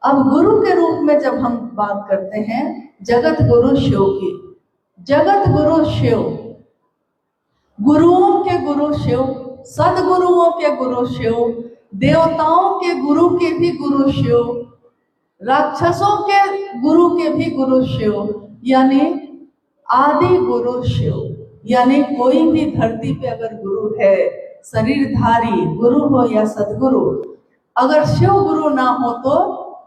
अब गुरु के रूप में जब हम बात करते हैं जगत गुरु शिव की, जगत गुरु शिव, गुरुओं के गुरु शिव, सदगुरुओं के गुरु शिव, देवताओं के गुरु के भी गुरु शिव, राक्षसों के गुरु के भी गुरु शिव, यानी आदि गुरु शिव। यानी कोई भी धरती पे अगर गुरु है, शरीरधारी गुरु हो या सदगुरु, अगर शिव गुरु ना हो तो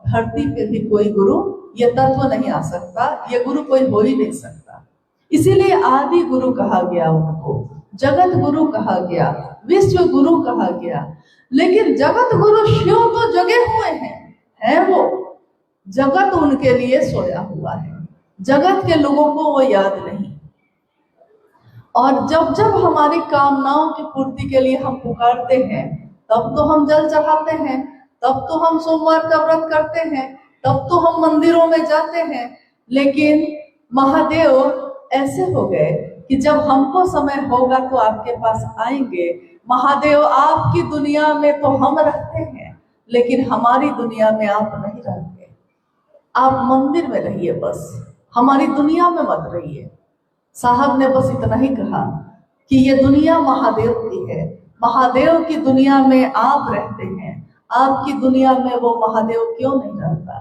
धरती पे भी कोई गुरु ये तत्व नहीं आ सकता, ये गुरु कोई हो ही नहीं सकता। इसीलिए आदि गुरु कहा गया उनको, जगत गुरु कहा गया, विश्व गुरु कहा गया। लेकिन जगत गुरु शिव तो जगे हुए हैं, है वो, जगत उनके लिए सोया हुआ है, जगत के लोगों को वो याद नहीं। और जब जब हमारी कामनाओं की पूर्ति के लिए हम पुकारते हैं तब तो हम जल चढ़ाते हैं, तब तो हम सोमवार का व्रत करते हैं, तब तो हम मंदिरों में जाते हैं। लेकिन महादेव ऐसे हो गए कि जब हमको समय होगा तो आपके पास आएंगे। महादेव आपकी दुनिया में तो हम रहते हैं, लेकिन हमारी दुनिया में आप नहीं रहते। आप मंदिर में रहिए, बस हमारी दुनिया में मत रहिए। साहब ने बस इतना ही कहा कि ये दुनिया महादेव की है, महादेव की दुनिया में आप रहते हैं, आपकी दुनिया में वो महादेव क्यों नहीं रहता।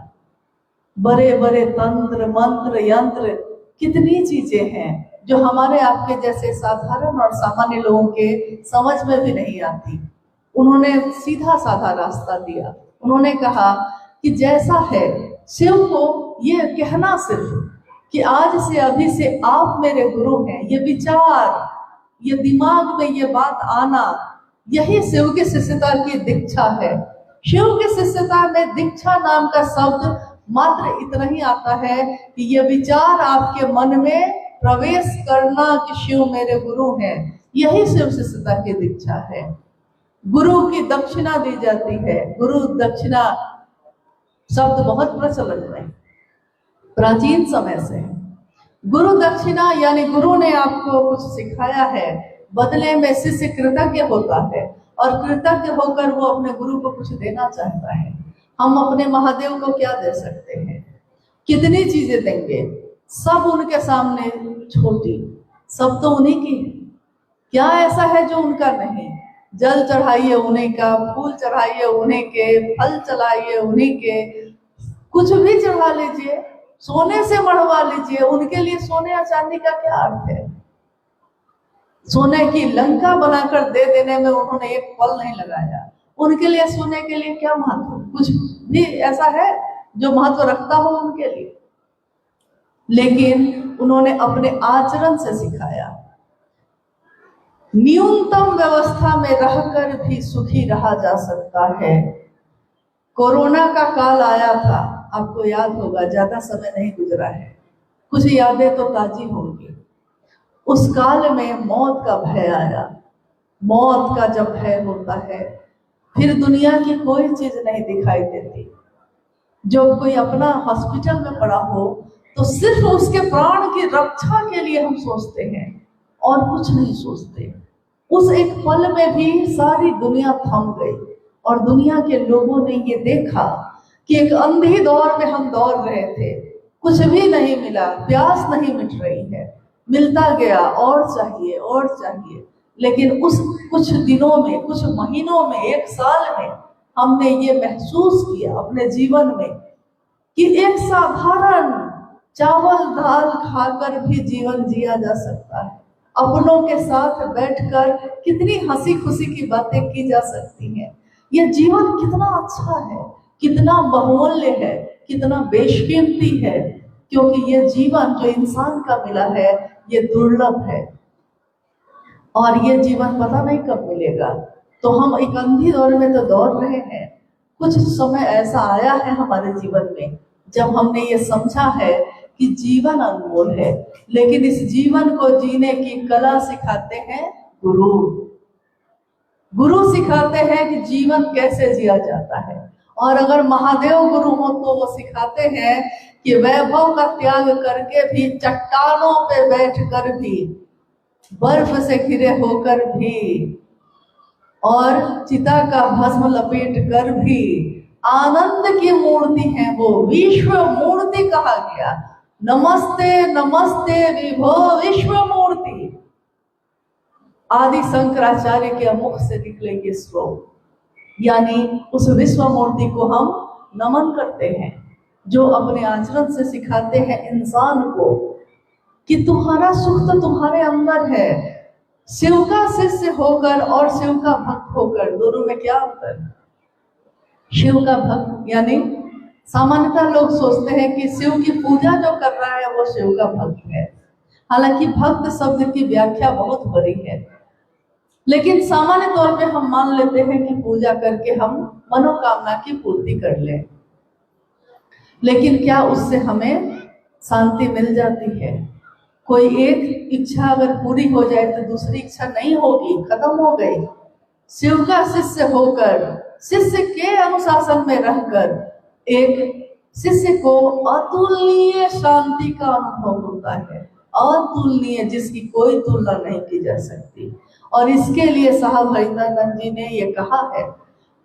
बड़े बड़े तंत्र मंत्र यंत्र कितनी चीजें हैं जो हमारे आपके जैसे साधारण और सामान्य लोगों के समझ में भी नहीं आती। उन्होंने सीधा साधा रास्ता दिया। उन्होंने कहा कि जैसा है शिव को ये कहना सिर्फ कि आज से अभी से आप मेरे गुरु हैं, ये विचार, ये दिमाग में ये बात आना, यही शिव की शिष्यता की दीक्षा है। शिव की शिष्यता में दीक्षा नाम का शब्द मात्र इतना ही आता है कि ये विचार आपके मन में प्रवेश करना कि शिव मेरे गुरु हैं, यही शिव शिष्यता की दीक्षा है। गुरु की दक्षिणा दी जाती है। गुरु दक्षिणा शब्द बहुत प्रचलन में प्राचीन समय से है। गुरु दक्षिणा यानी गुरु ने आपको कुछ सिखाया है, बदले में शिष्य कृतज्ञ होता है और कृतज्ञ होकर वो अपने गुरु को कुछ देना चाहता है। हम अपने महादेव को क्या दे सकते हैं, कितनी चीजें देंगे। सब उनके सामने छोटी, सब तो उन्हीं की है। क्या ऐसा है जो उनका नहीं? जल चढ़ाइए उन्हीं का, फूल चढ़ाइए उन्हीं के, फल चढ़ाइए उन्हीं के, कुछ भी चढ़ा लीजिए, सोने से मढ़वा लीजिए, उनके लिए सोने या चांदी का क्या अर्थ है? सोने की लंका बनाकर दे देने में उन्होंने एक पल नहीं लगाया। उनके लिए सोने के लिए क्या महत्व? कुछ भी ऐसा है जो महत्व रखता हो उनके लिए? लेकिन उन्होंने अपने आचरण से सिखाया। न्यूनतम व्यवस्था में रहकर भी सुखी रहा जा सकता है। कोरोना का काल आया था, आपको याद होगा, ज्यादा समय नहीं गुजरा है, कुछ यादें तो ताजी होंगी। उस काल में मौत का भय आया। मौत का जब भय होता है, फिर दुनिया की कोई चीज नहीं दिखाई देती। जब कोई अपना हॉस्पिटल में पड़ा हो तो सिर्फ उसके प्राण की रक्षा के लिए हम सोचते हैं और कुछ नहीं सोचते। उस एक पल में भी सारी दुनिया थम गई और दुनिया के लोगों ने ये देखा कि एक अंधी दौर में हम दौड़ रहे थे, कुछ भी नहीं मिला, प्यास नहीं मिट रही है, मिलता गया और चाहिए और चाहिए। लेकिन उस कुछ दिनों में, कुछ महीनों में, एक साल में हमने ये महसूस किया अपने जीवन में कि एक साधारण चावल दाल खाकर भी जीवन जिया जा सकता है। अपनों के साथ बैठकर कितनी हंसी खुशी की बातें की जा सकती हैं। यह जीवन कितना अच्छा है, कितना बहुमूल्य है, कितना बेशकीमती है, क्योंकि यह जीवन जो इंसान का मिला है ये दुर्लभ है और ये जीवन पता नहीं कब मिलेगा। तो हम एक अंधी दौर में तो दौड़ रहे हैं। कुछ समय ऐसा आया है हमारे जीवन में जब हमने ये समझा है कि जीवन अनमोल है, लेकिन इस जीवन को जीने की कला सिखाते हैं गुरु। गुरु सिखाते हैं कि जीवन कैसे जिया जाता है। और अगर महादेव गुरु हो तो वो सिखाते हैं कि वैभव का त्याग करके भी, चट्टानों पे बैठकर भी, बर्फ से घिरे होकर भी और चिता का भस्म लपेट कर भी आनंद की मूर्ति है वो, विश्व मूर्ति कहा गया। नमस्ते नमस्ते विभो विश्व मूर्ति, आदि शंकराचार्य के मुख से निकले ये श्लोक। यानी उस विश्व मूर्ति को हम नमन करते हैं जो अपने आचरण से सिखाते हैं इंसान को कि तुम्हारा सुख तो तुम्हारे अंदर है। शिव का शिष्य होकर और शिव का भक्त होकर दोनों में क्या अंतर है? शिव का भक्त यानी सामान्यतः लोग सोचते हैं कि शिव की पूजा जो कर रहा है वो शिव का भक्त है। हालांकि भक्त शब्द की व्याख्या बहुत बड़ी है, लेकिन सामान्य तौर पे हम मान लेते हैं कि पूजा करके हम मनोकामना की पूर्ति कर लें। लेकिन क्या उससे हमें शांति मिल जाती है? कोई एक इच्छा अगर पूरी हो जाए तो दूसरी इच्छा नहीं होगी, खत्म हो गई। शिव का शिष्य होकर, शिष्य के अनुशासन में रहकर एक शिष्य को अतुलनीय शांति का अनुभव होता है, अतुलनीय, जिसकी कोई तुलना नहीं की जा सकती। और इसके लिए साहब हरिदानंद जी ने ये कहा है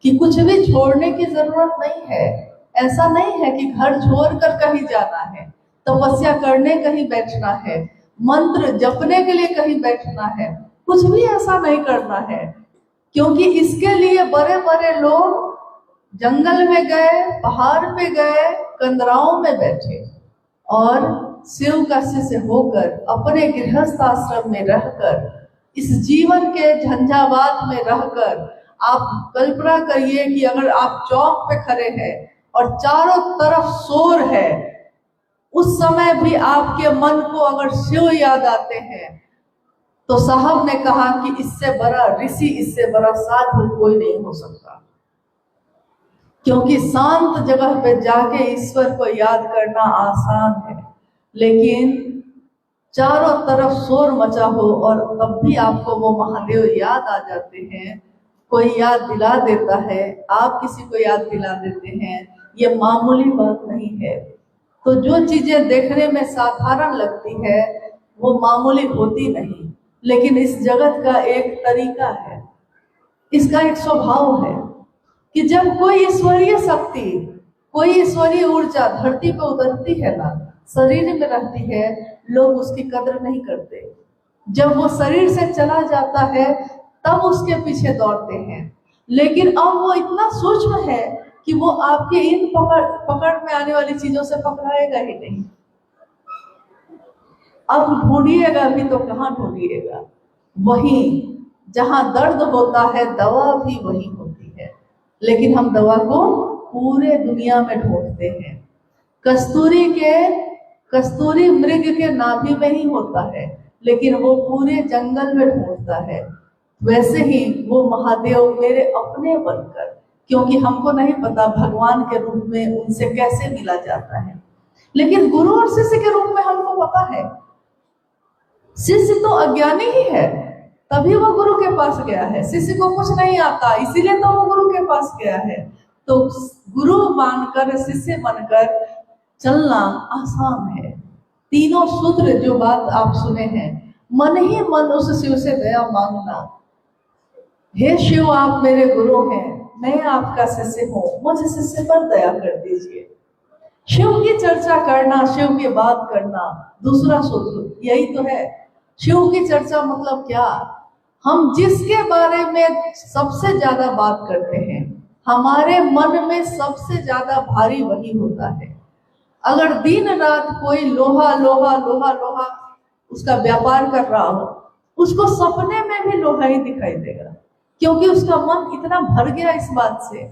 कि कुछ भी छोड़ने की जरूरत नहीं है। ऐसा नहीं है कि घर छोड़कर कहीं जाना है, तपस्या करने कहीं बैठना है, मंत्र जपने के लिए कहीं बैठना है, कुछ भी ऐसा नहीं करना है। क्योंकि इसके लिए बड़े बड़े लोग जंगल में गए, पहाड़ पे गए, कंदराओं में बैठे और शिव का शिष्य होकर अपने गृहस्थ आश्रम में रहकर, इस जीवन के झंझावात में रहकर, आप कल्पना करिए कि अगर आप चौक पे खड़े हैं और चारों तरफ शोर है, उस समय भी आपके मन को अगर शिव याद आते हैं तो साहब ने कहा कि इससे बड़ा ऋषि, इससे बड़ा साधु कोई नहीं हो सकता। क्योंकि शांत जगह पे जाके ईश्वर को याद करना आसान है, लेकिन चारों तरफ शोर मचा हो और तब भी आपको वो महादेव याद आ जाते हैं, कोई याद दिला देता है, आप किसी को याद दिला देते हैं, ये मामूली बात नहीं है। तो जो चीजें देखने में साधारण लगती है वो मामूली होती नहीं, लेकिन इस जगत का एक तरीका है, इसका एक स्वभाव है कि जब कोई ईश्वरीय शक्ति, कोई ईश्वरीय ऊर्जा धरती पर उतरती है ना, शरीर में रहती है लोग उसकी कद्र नहीं करते। जब वो शरीर से चला जाता है तब उसके पीछे दौड़ते हैं। लेकिन अब वो इतना सूक्ष्म है कि वो आपके इन पकड़ में आने वाली चीजों से पकड़ाएगा ही नहीं। अब ढूंढिएगा भी तो कहाँ ढूंढिएगा? वहीं जहां दर्द होता है दवा भी वही होती है। लेकिन हम दवा को पूरे दुनिया में ढूंढते हैं। कस्तूरी मृग के नाभि में ही होता है, लेकिन वो पूरे जंगल में ढूंढता है। वैसे ही वो महादेव मेरे अपने बनकर, क्योंकि हमको नहीं पता भगवान के रूप में उनसे कैसे मिला जाता है, लेकिन गुरु और शिष्य के रूप में हमको पता है। शिष्य तो अज्ञानी ही है, तभी वो गुरु के पास गया है। शिष्य को कुछ नहीं आता, इसीलिए तो वो गुरु के पास गया है। तो गुरु मानकर शिष्य बनकर चलना आसान है। तीनों सूत्र जो बात आप सुने हैं, मन ही मन उस शिव से दया मांगना। हे शिव, आप मेरे गुरु हैं, मैं आपका शिष्य हूँ, मुझ शिष्य पर दया कर दीजिए। शिव की चर्चा करना, शिव की बात करना, दूसरा सूत्र यही तो है। शिव की चर्चा मतलब क्या? हम जिसके बारे में सबसे ज्यादा बात करते हैं, हमारे मन में सबसे ज्यादा भारी वही होता है। अगर दिन रात कोई लोहा लोहा लोहा लोहा उसका व्यापार कर रहा हो, उसको सपने में भी लोहा ही दिखाई देगा, क्योंकि उसका मन इतना भर गया इस बात से।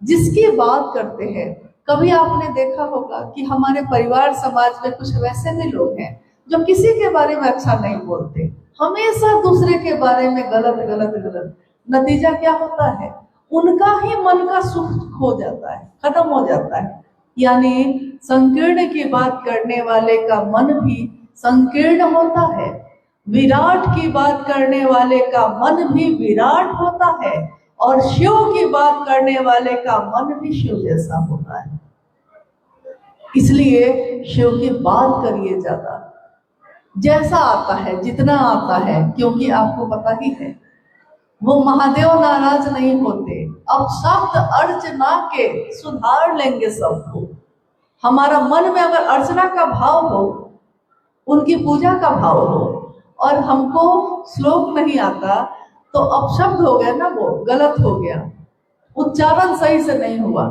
जिसकी बात करते हैं, कभी आपने देखा होगा कि हमारे परिवार समाज में कुछ वैसे भी लोग हैं जो किसी के बारे में अच्छा नहीं बोलते, हमेशा दूसरे के बारे में गलत गलत गलत। नतीजा क्या होता है? उनका ही मन का सुख खो जाता है, खत्म हो जाता है। यानी संकीर्ण की बात करने वाले का मन भी संकीर्ण होता है, विराट की बात करने वाले का मन भी विराट होता है, और शिव की बात करने वाले का मन भी शिव जैसा होता है। इसलिए शिव की बात करिए ज्यादा, जैसा आता है, जितना आता है, क्योंकि आपको पता ही है वो महादेव नाराज नहीं होते। अब शब्द अर्चना के सुधार लेंगे सबको। हमारा मन में अगर अर्चना का भाव हो, उनकी पूजा का भाव हो, और हमको श्लोक नहीं आता, तो अपशब्द हो गया ना, वो गलत हो गया, उच्चारण सही से नहीं हुआ।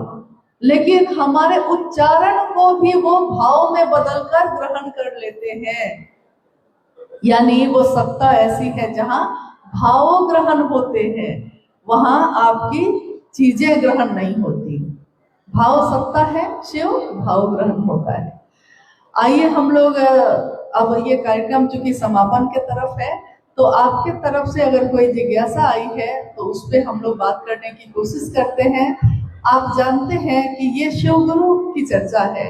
लेकिन हमारे उच्चारण को भी वो भाव में बदलकर ग्रहण कर लेते हैं। यानी वो सत्ता ऐसी है जहां भाव ग्रहण होते हैं, वहां आपकी चीजें ग्रहण नहीं होती। भाव सत्ता है, शिव भाव ग्रहण होता है। आइए हम लोग अब ये कार्यक्रम चूंकि समापन के तरफ है, तो आपके तरफ से अगर कोई जिज्ञासा आई है तो उस पर हम लोग बात करने की कोशिश करते हैं। आप जानते हैं कि ये शिव गुरु की चर्चा है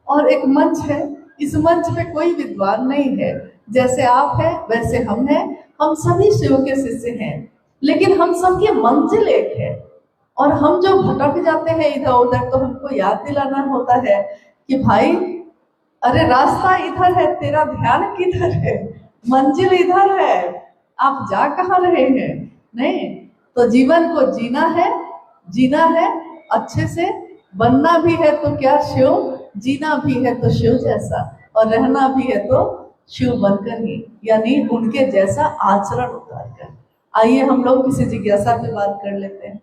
और एक मंच है। इस मंच पे कोई विद्वान नहीं है, जैसे आप हैं वैसे हम हैं, हम सभी शिव के शिष्य हैं, लेकिन हम सबकी मंजिल एक है। और हम जो भटक जाते हैं इधर उधर, तो हमको याद दिलाना होता है कि भाई अरे रास्ता इधर है, तेरा ध्यान किधर है, मंजिल इधर है, आप जा कहाँ रहे हैं? नहीं, तो जीवन को जीना है अच्छे से, बनना भी है तो क्या शिव, जीना भी है तो शिव जैसा, और रहना भी है तो शिव बनकर ही, यानी उनके जैसा आचरण उतार कर। आइए हम लोग किसी जिज्ञासा पे बात कर लेते हैं।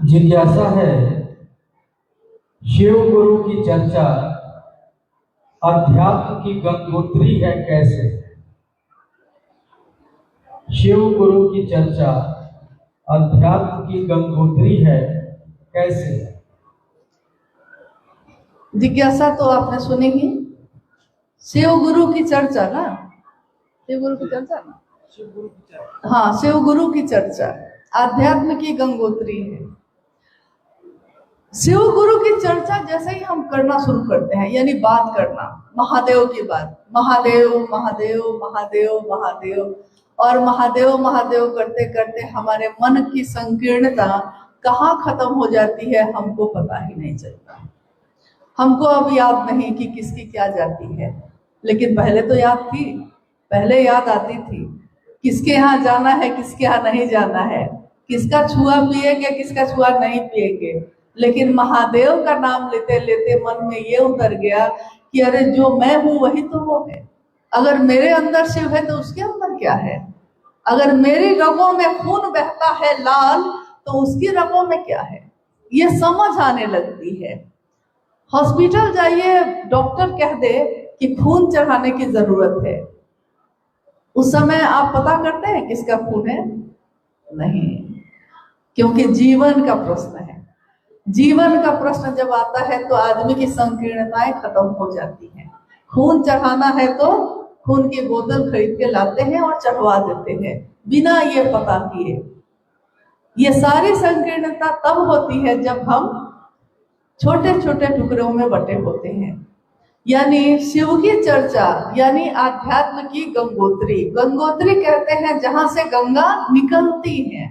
जिज्ञासा है, शिव गुरु की चर्चा अध्यात्म की गंगोत्री है कैसे? शिव गुरु की चर्चा अध्यात्म की गंगोत्री है कैसे? जिज्ञासा तो आपने सुनी ही, शिव गुरु की चर्चा ना, शिव गुरु की चर्चा, हाँ, शिव गुरु की चर्चा आध्यात्म की गंगोत्री है। शिव गुरु की चर्चा जैसे ही हम करना शुरू करते हैं, यानी बात करना, महादेव की बात, महादेव महादेव महादेव महादेव, और महादेव महादेव करते करते हमारे मन की संकीर्णता कहाँ खत्म हो जाती है हमको पता ही नहीं चलता। हमको अब याद नहीं कि किसकी क्या जाती है, लेकिन पहले तो याद थी, पहले याद आती थी किसके यहाँ जाना है, किसके यहाँ नहीं जाना है, किसका छुआ पिएंगे, किसका छुआ नहीं पिएंगे। लेकिन महादेव का नाम लेते लेते मन में ये उतर गया कि अरे जो मैं हूं वही तो वो है। अगर मेरे अंदर शिव है तो उसके अंदर क्या है? अगर मेरी रगों में खून बहता है लाल तो उसकी रगों में क्या है? ये समझ आने लगती है। हॉस्पिटल जाइए, डॉक्टर कह दे कि खून चढ़ाने की जरूरत है, उस समय आप पता करते हैं किसका खून है? नहीं, क्योंकि जीवन का प्रश्न है। जीवन का प्रश्न जब आता है तो आदमी की संकीर्णताएं खत्म हो जाती हैं। खून चढ़ाना है तो खून की बोतल खरीद के लाते हैं और चढ़वा देते हैं बिना ये पता किए। ये सारी संकीर्णता तब होती है जब हम छोटे छोटे टुकड़ों में बटे होते हैं। यानी शिव की चर्चा यानी आध्यात्म की गंगोत्री। गंगोत्री कहते हैं जहां से गंगा निकलती है।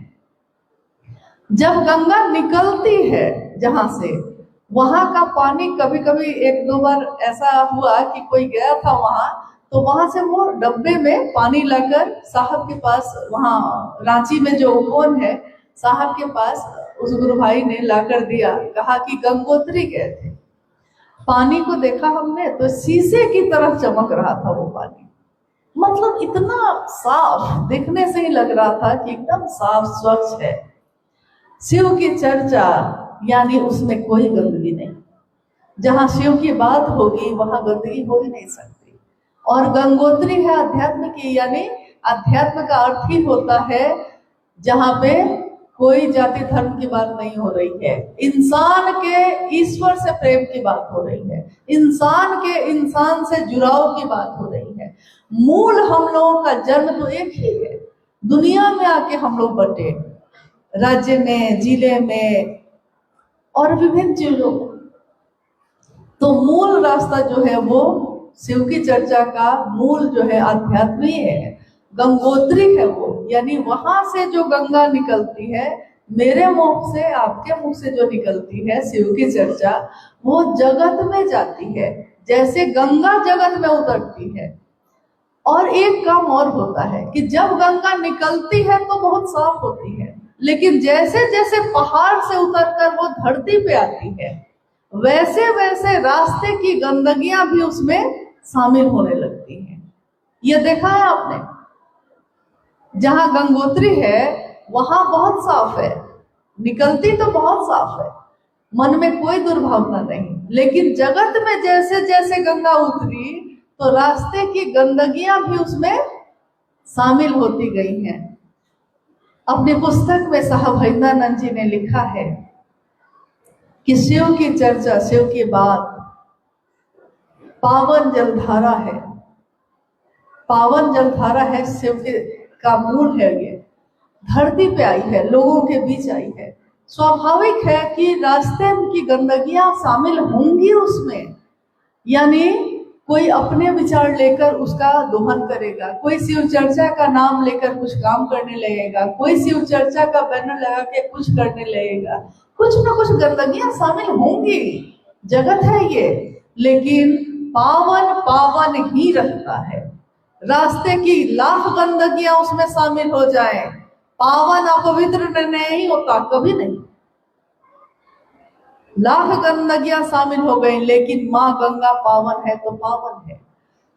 जब गंगा निकलती है जहां से, वहां का पानी, कभी कभी एक दो बार ऐसा हुआ कि कोई गया था वहां, तो वहां से वो डब्बे में पानी लाकर साहब के पास, वहां रांची में जो उपवन है साहब के पास, उस गुरु भाई ने लाकर दिया, कहा कि गंगोत्री गए थे। पानी को देखा हमने तो शीशे की तरह चमक रहा था वो पानी, मतलब इतना साफ, देखने से ही लग रहा था कि एकदम साफ स्वच्छ है। शिव की चर्चा यानी उसमें कोई गंदगी नहीं। जहां शिव की बात होगी वहां गंदगी हो ही नहीं सकती। और गंगोत्री है अध्यात्म की, यानी अध्यात्म का अर्थ ही होता है जहां पे कोई जाति धर्म की बात नहीं हो रही है, इंसान के ईश्वर से प्रेम की बात हो रही है, इंसान के इंसान से जुड़ाव की बात हो रही है। मूल हम लोगों का जन्म तो एक ही है, दुनिया में आके हम लोग बटे, राज्य में, जिले में और विभिन्न चीजों में। तो मूल रास्ता जो है वो शिव की चर्चा का मूल जो है आध्यात्म ही है, गंगोत्री है वो। यानी वहां से जो गंगा निकलती है, मेरे मुख से आपके मुख से जो निकलती है शिव की चर्चा, वो जगत में जाती है जैसे गंगा जगत में उतरती है। और एक काम और होता है कि जब गंगा निकलती है तो बहुत साफ होती है, लेकिन जैसे जैसे पहाड़ से उतरकर वो धरती पे आती है, वैसे वैसे रास्ते की गंदगियां भी उसमें शामिल होने लगती हैं। ये देखा है आपने? जहां गंगोत्री है वहां बहुत साफ है, निकलती तो बहुत साफ है, मन में कोई दुर्भावना नहीं। लेकिन जगत में जैसे जैसे गंगा उतरी तो रास्ते की गंदगियां भी उसमें शामिल होती गई हैं। अपनी पुस्तक में साहब हरिंद्रानंद जी ने लिखा है कि शिव की चर्चा, शिव की बात पावन जलधारा है। पावन जलधारा है, शिव के का मूल है। ये धरती पे आई है, लोगों के बीच आई है। स्वाभाविक है कि रास्ते की गंदगियां शामिल होंगी उसमें। यानी कोई अपने विचार लेकर उसका दोहन करेगा, कोई शिव चर्चा का नाम लेकर कुछ काम करने लगेगा, कोई शिव चर्चा का बैनर लगा के कुछ करने लगेगा, कुछ ना कुछ गंदगियां शामिल होंगी, जगत है ये। लेकिन पावन पावन ही रहता है। रास्ते की लाख गंदगियां उसमें शामिल हो जाए, पावन अपवित्र नहीं होता, कभी नहीं। लाख गंदगियां शामिल हो गई, लेकिन माँ गंगा पावन है तो पावन है।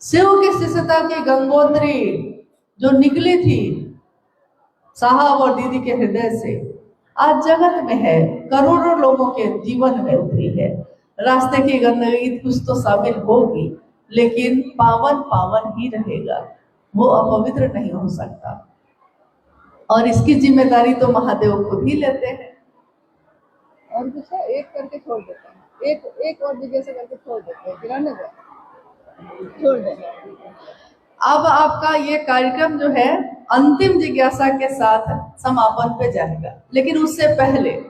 शिव की शिष्यता की गंगोत्री जो निकली थी साहब और दीदी के हृदय से, आज जगत में है, करोड़ों लोगों के जीवन में उतरी है। रास्ते की गंदगी कुछ तो शामिल होगी, लेकिन पावन पावन ही रहेगा, वो अपवित्र नहीं हो सकता। और इसकी जिम्मेदारी तो महादेव खुद ही लेते हैं। और दूसरा एक करके छोड़ देते हैं, एक और जगह से करके छोड़ देते हैं, गिराने दो, छोड़ देंगे। अब आपका ये कार्यक्रम जो है अंतिम जिज्ञासा के साथ समापन पे जाएगा, लेकिन उससे पहले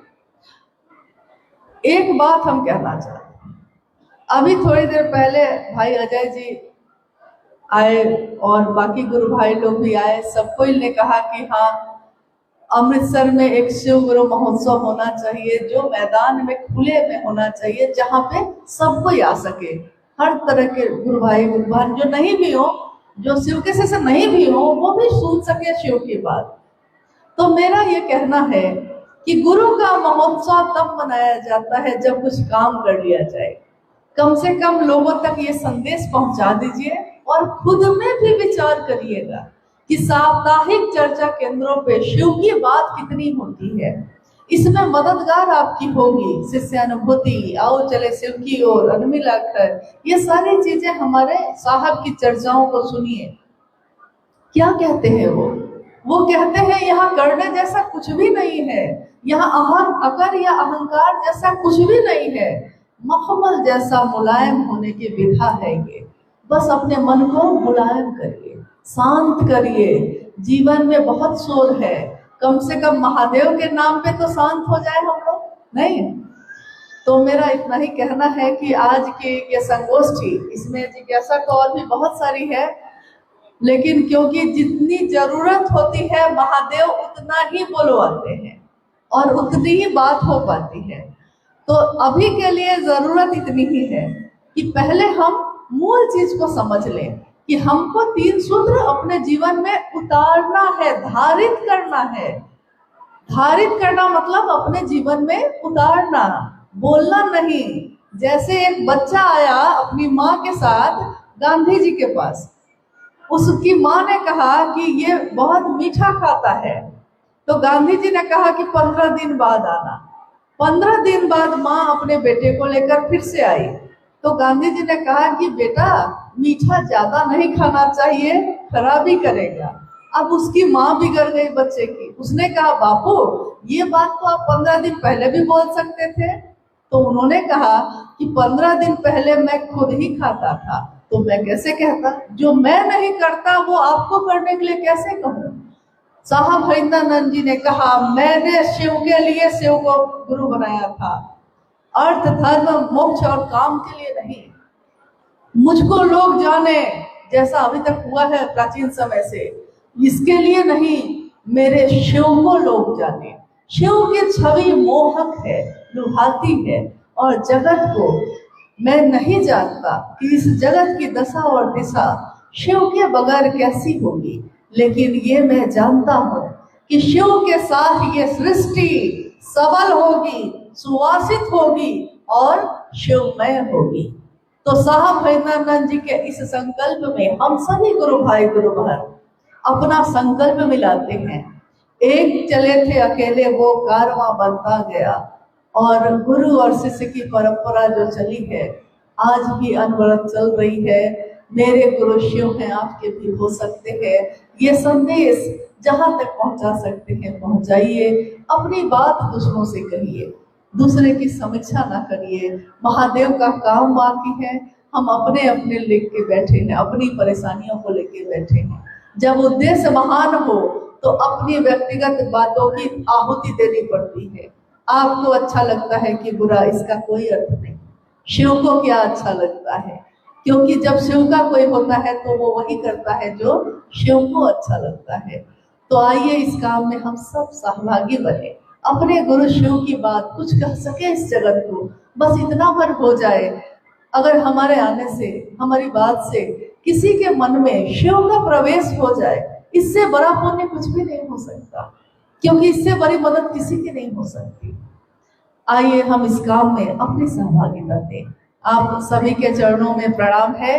एक बात हम कहना चाहते हैं। अभी थोड़ी देर पहले भाई अजय जी आए और बाकी गुरु भाई लोग भी आए, सबको ने कहा कि हाँ, अमृतसर में एक शिव गुरु महोत्सव होना चाहिए जो मैदान में खुले में होना चाहिए, जहाँ पे सब कोई आ सके, हर तरह के गुरु भाई गुरु बहन जो नहीं भी हो, जो शिव के से नहीं भी हो, वो भी सुन सके शिव की बात। तो मेरा ये कहना है कि गुरु का महोत्सव तब मनाया जाता है जब कुछ काम कर लिया जाए। कम से कम लोगों तक ये संदेश पहुंचा दीजिए और खुद में भी विचार करिएगा कि साप्ताहिक चर्चा केंद्रों पे शिव की बात कितनी होती है। इसमें मददगार आपकी होगी शिष्यानुभूति, आओ चले शिव की ओर, अनमिलाकर, ये सारी चीजें हमारे साहब की चर्चाओं को सुनिए। क्या कहते हैं वो कहते हैं यहाँ करने जैसा कुछ भी नहीं है, यहाँ अकर या अहंकार जैसा कुछ भी नहीं है, मखमल जैसा मुलायम होने की विधा है ये। बस अपने मन को मुलायम करिए, शांत करिए। जीवन में बहुत शोर है, कम से कम महादेव के नाम पे तो शांत हो जाए हम लोग, नहीं? तो मेरा इतना ही कहना है कि आज की ये संगोष्ठी, इसमें जिज्ञासा तो और भी बहुत सारी है, लेकिन क्योंकि जितनी जरूरत होती है महादेव उतना ही बुलवाते हैं और उतनी ही बात हो पाती है। तो अभी के लिए जरूरत इतनी ही है कि पहले हम मूल चीज को समझ लें कि हमको 3 सूत्र अपने जीवन में उतारना है, धारित करना है। धारित करना मतलब अपने जीवन में उतारना, बोलना नहीं। जैसे एक बच्चा आया अपनी माँ के साथ गांधी जी के पास, उसकी माँ ने कहा कि ये बहुत मीठा खाता है, तो गांधी जी ने कहा कि 15 दिन बाद आना। 15 दिन बाद माँ अपने बेटे को लेकर फिर से आई, तो गांधी जी ने कहा कि बेटा मीठा ज्यादा नहीं खाना चाहिए, खराबी करेगा। अब उसकी माँ बिगड़ गई बच्चे की, उसने कहा बापू ये बात तो आप 15 दिन पहले भी बोल सकते थे। तो उन्होंने कहा कि 15 दिन पहले मैं खुद ही खाता था, तो मैं कैसे कहता, जो मैं नहीं करता वो आपको करने के लिए कैसे कहूँ। साहब हरिंद्रानंद जी ने कहा मैंने शिव के लिए शिव को गुरु बनाया था, अर्थ धर्म मोक्ष और काम के लिए नहीं। मुझको लोग जाने जैसा अभी तक हुआ है प्राचीन समय से, इसके लिए नहीं, मेरे शिव को लोग जाने। शिव की छवि मोहक है, लुभाती है, और जगत को मैं नहीं जानता कि इस जगत की दशा और दिशा शिव के बगैर कैसी होगी, लेकिन ये मैं जानता हूँ कि शिव के साथ ये सृष्टि सबल होगी, सुवासित होगी और शिवमय होगी। तो साहब हरिंद्रानंद जी के इस संकल्प में हम सभी गुरु भाई गुरु बहन अपना संकल्प मिलाते हैं। एक चले थे अकेले वो कारवां बनता गया, और गुरु और शिष्य की परंपरा जो चली है आज भी अनवरत चल रही है। मेरे गुरु शिव हैं, आपके भी हो सकते हैं। ये संदेश जहां तक पहुंचा सकते हैं पहुंचाइए, अपनी बात दूसरों से कहिए, दूसरे की समीक्षा ना करिए। महादेव का काम बाकी है, हम अपने अपने लेके बैठे हैं, अपनी परेशानियों को लेके बैठे हैं। जब उद्देश्य महान हो तो अपनी व्यक्तिगत बातों की आहुति देनी पड़ती है। आपको अच्छा लगता है कि बुरा, इसका कोई अर्थ नहीं। शिव को क्या अच्छा लगता है, क्योंकि जब शिव का कोई होता है तो वो वही करता है जो शिव को अच्छा लगता है। तो आइए इस काम में हम सब सहभागी बने, अपने गुरु शिव की बात कुछ कह सके इस जगत को, बस इतना भर हो जाए। अगर हमारे आने से, हमारी बात से किसी के मन में शिव का प्रवेश हो जाए, इससे बड़ा पुण्य कुछ भी नहीं हो सकता, क्योंकि इससे बड़ी मदद किसी की नहीं हो सकती। आइए हम इस काम में अपनी सहभागिता दें। आप सभी के चरणों में प्रणाम है।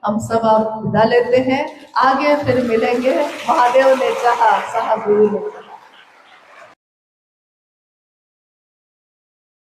हम सब आप विदा लेते हैं, आगे फिर मिलेंगे। महादेव ने चाहा, साहब गुरु ने चाहा।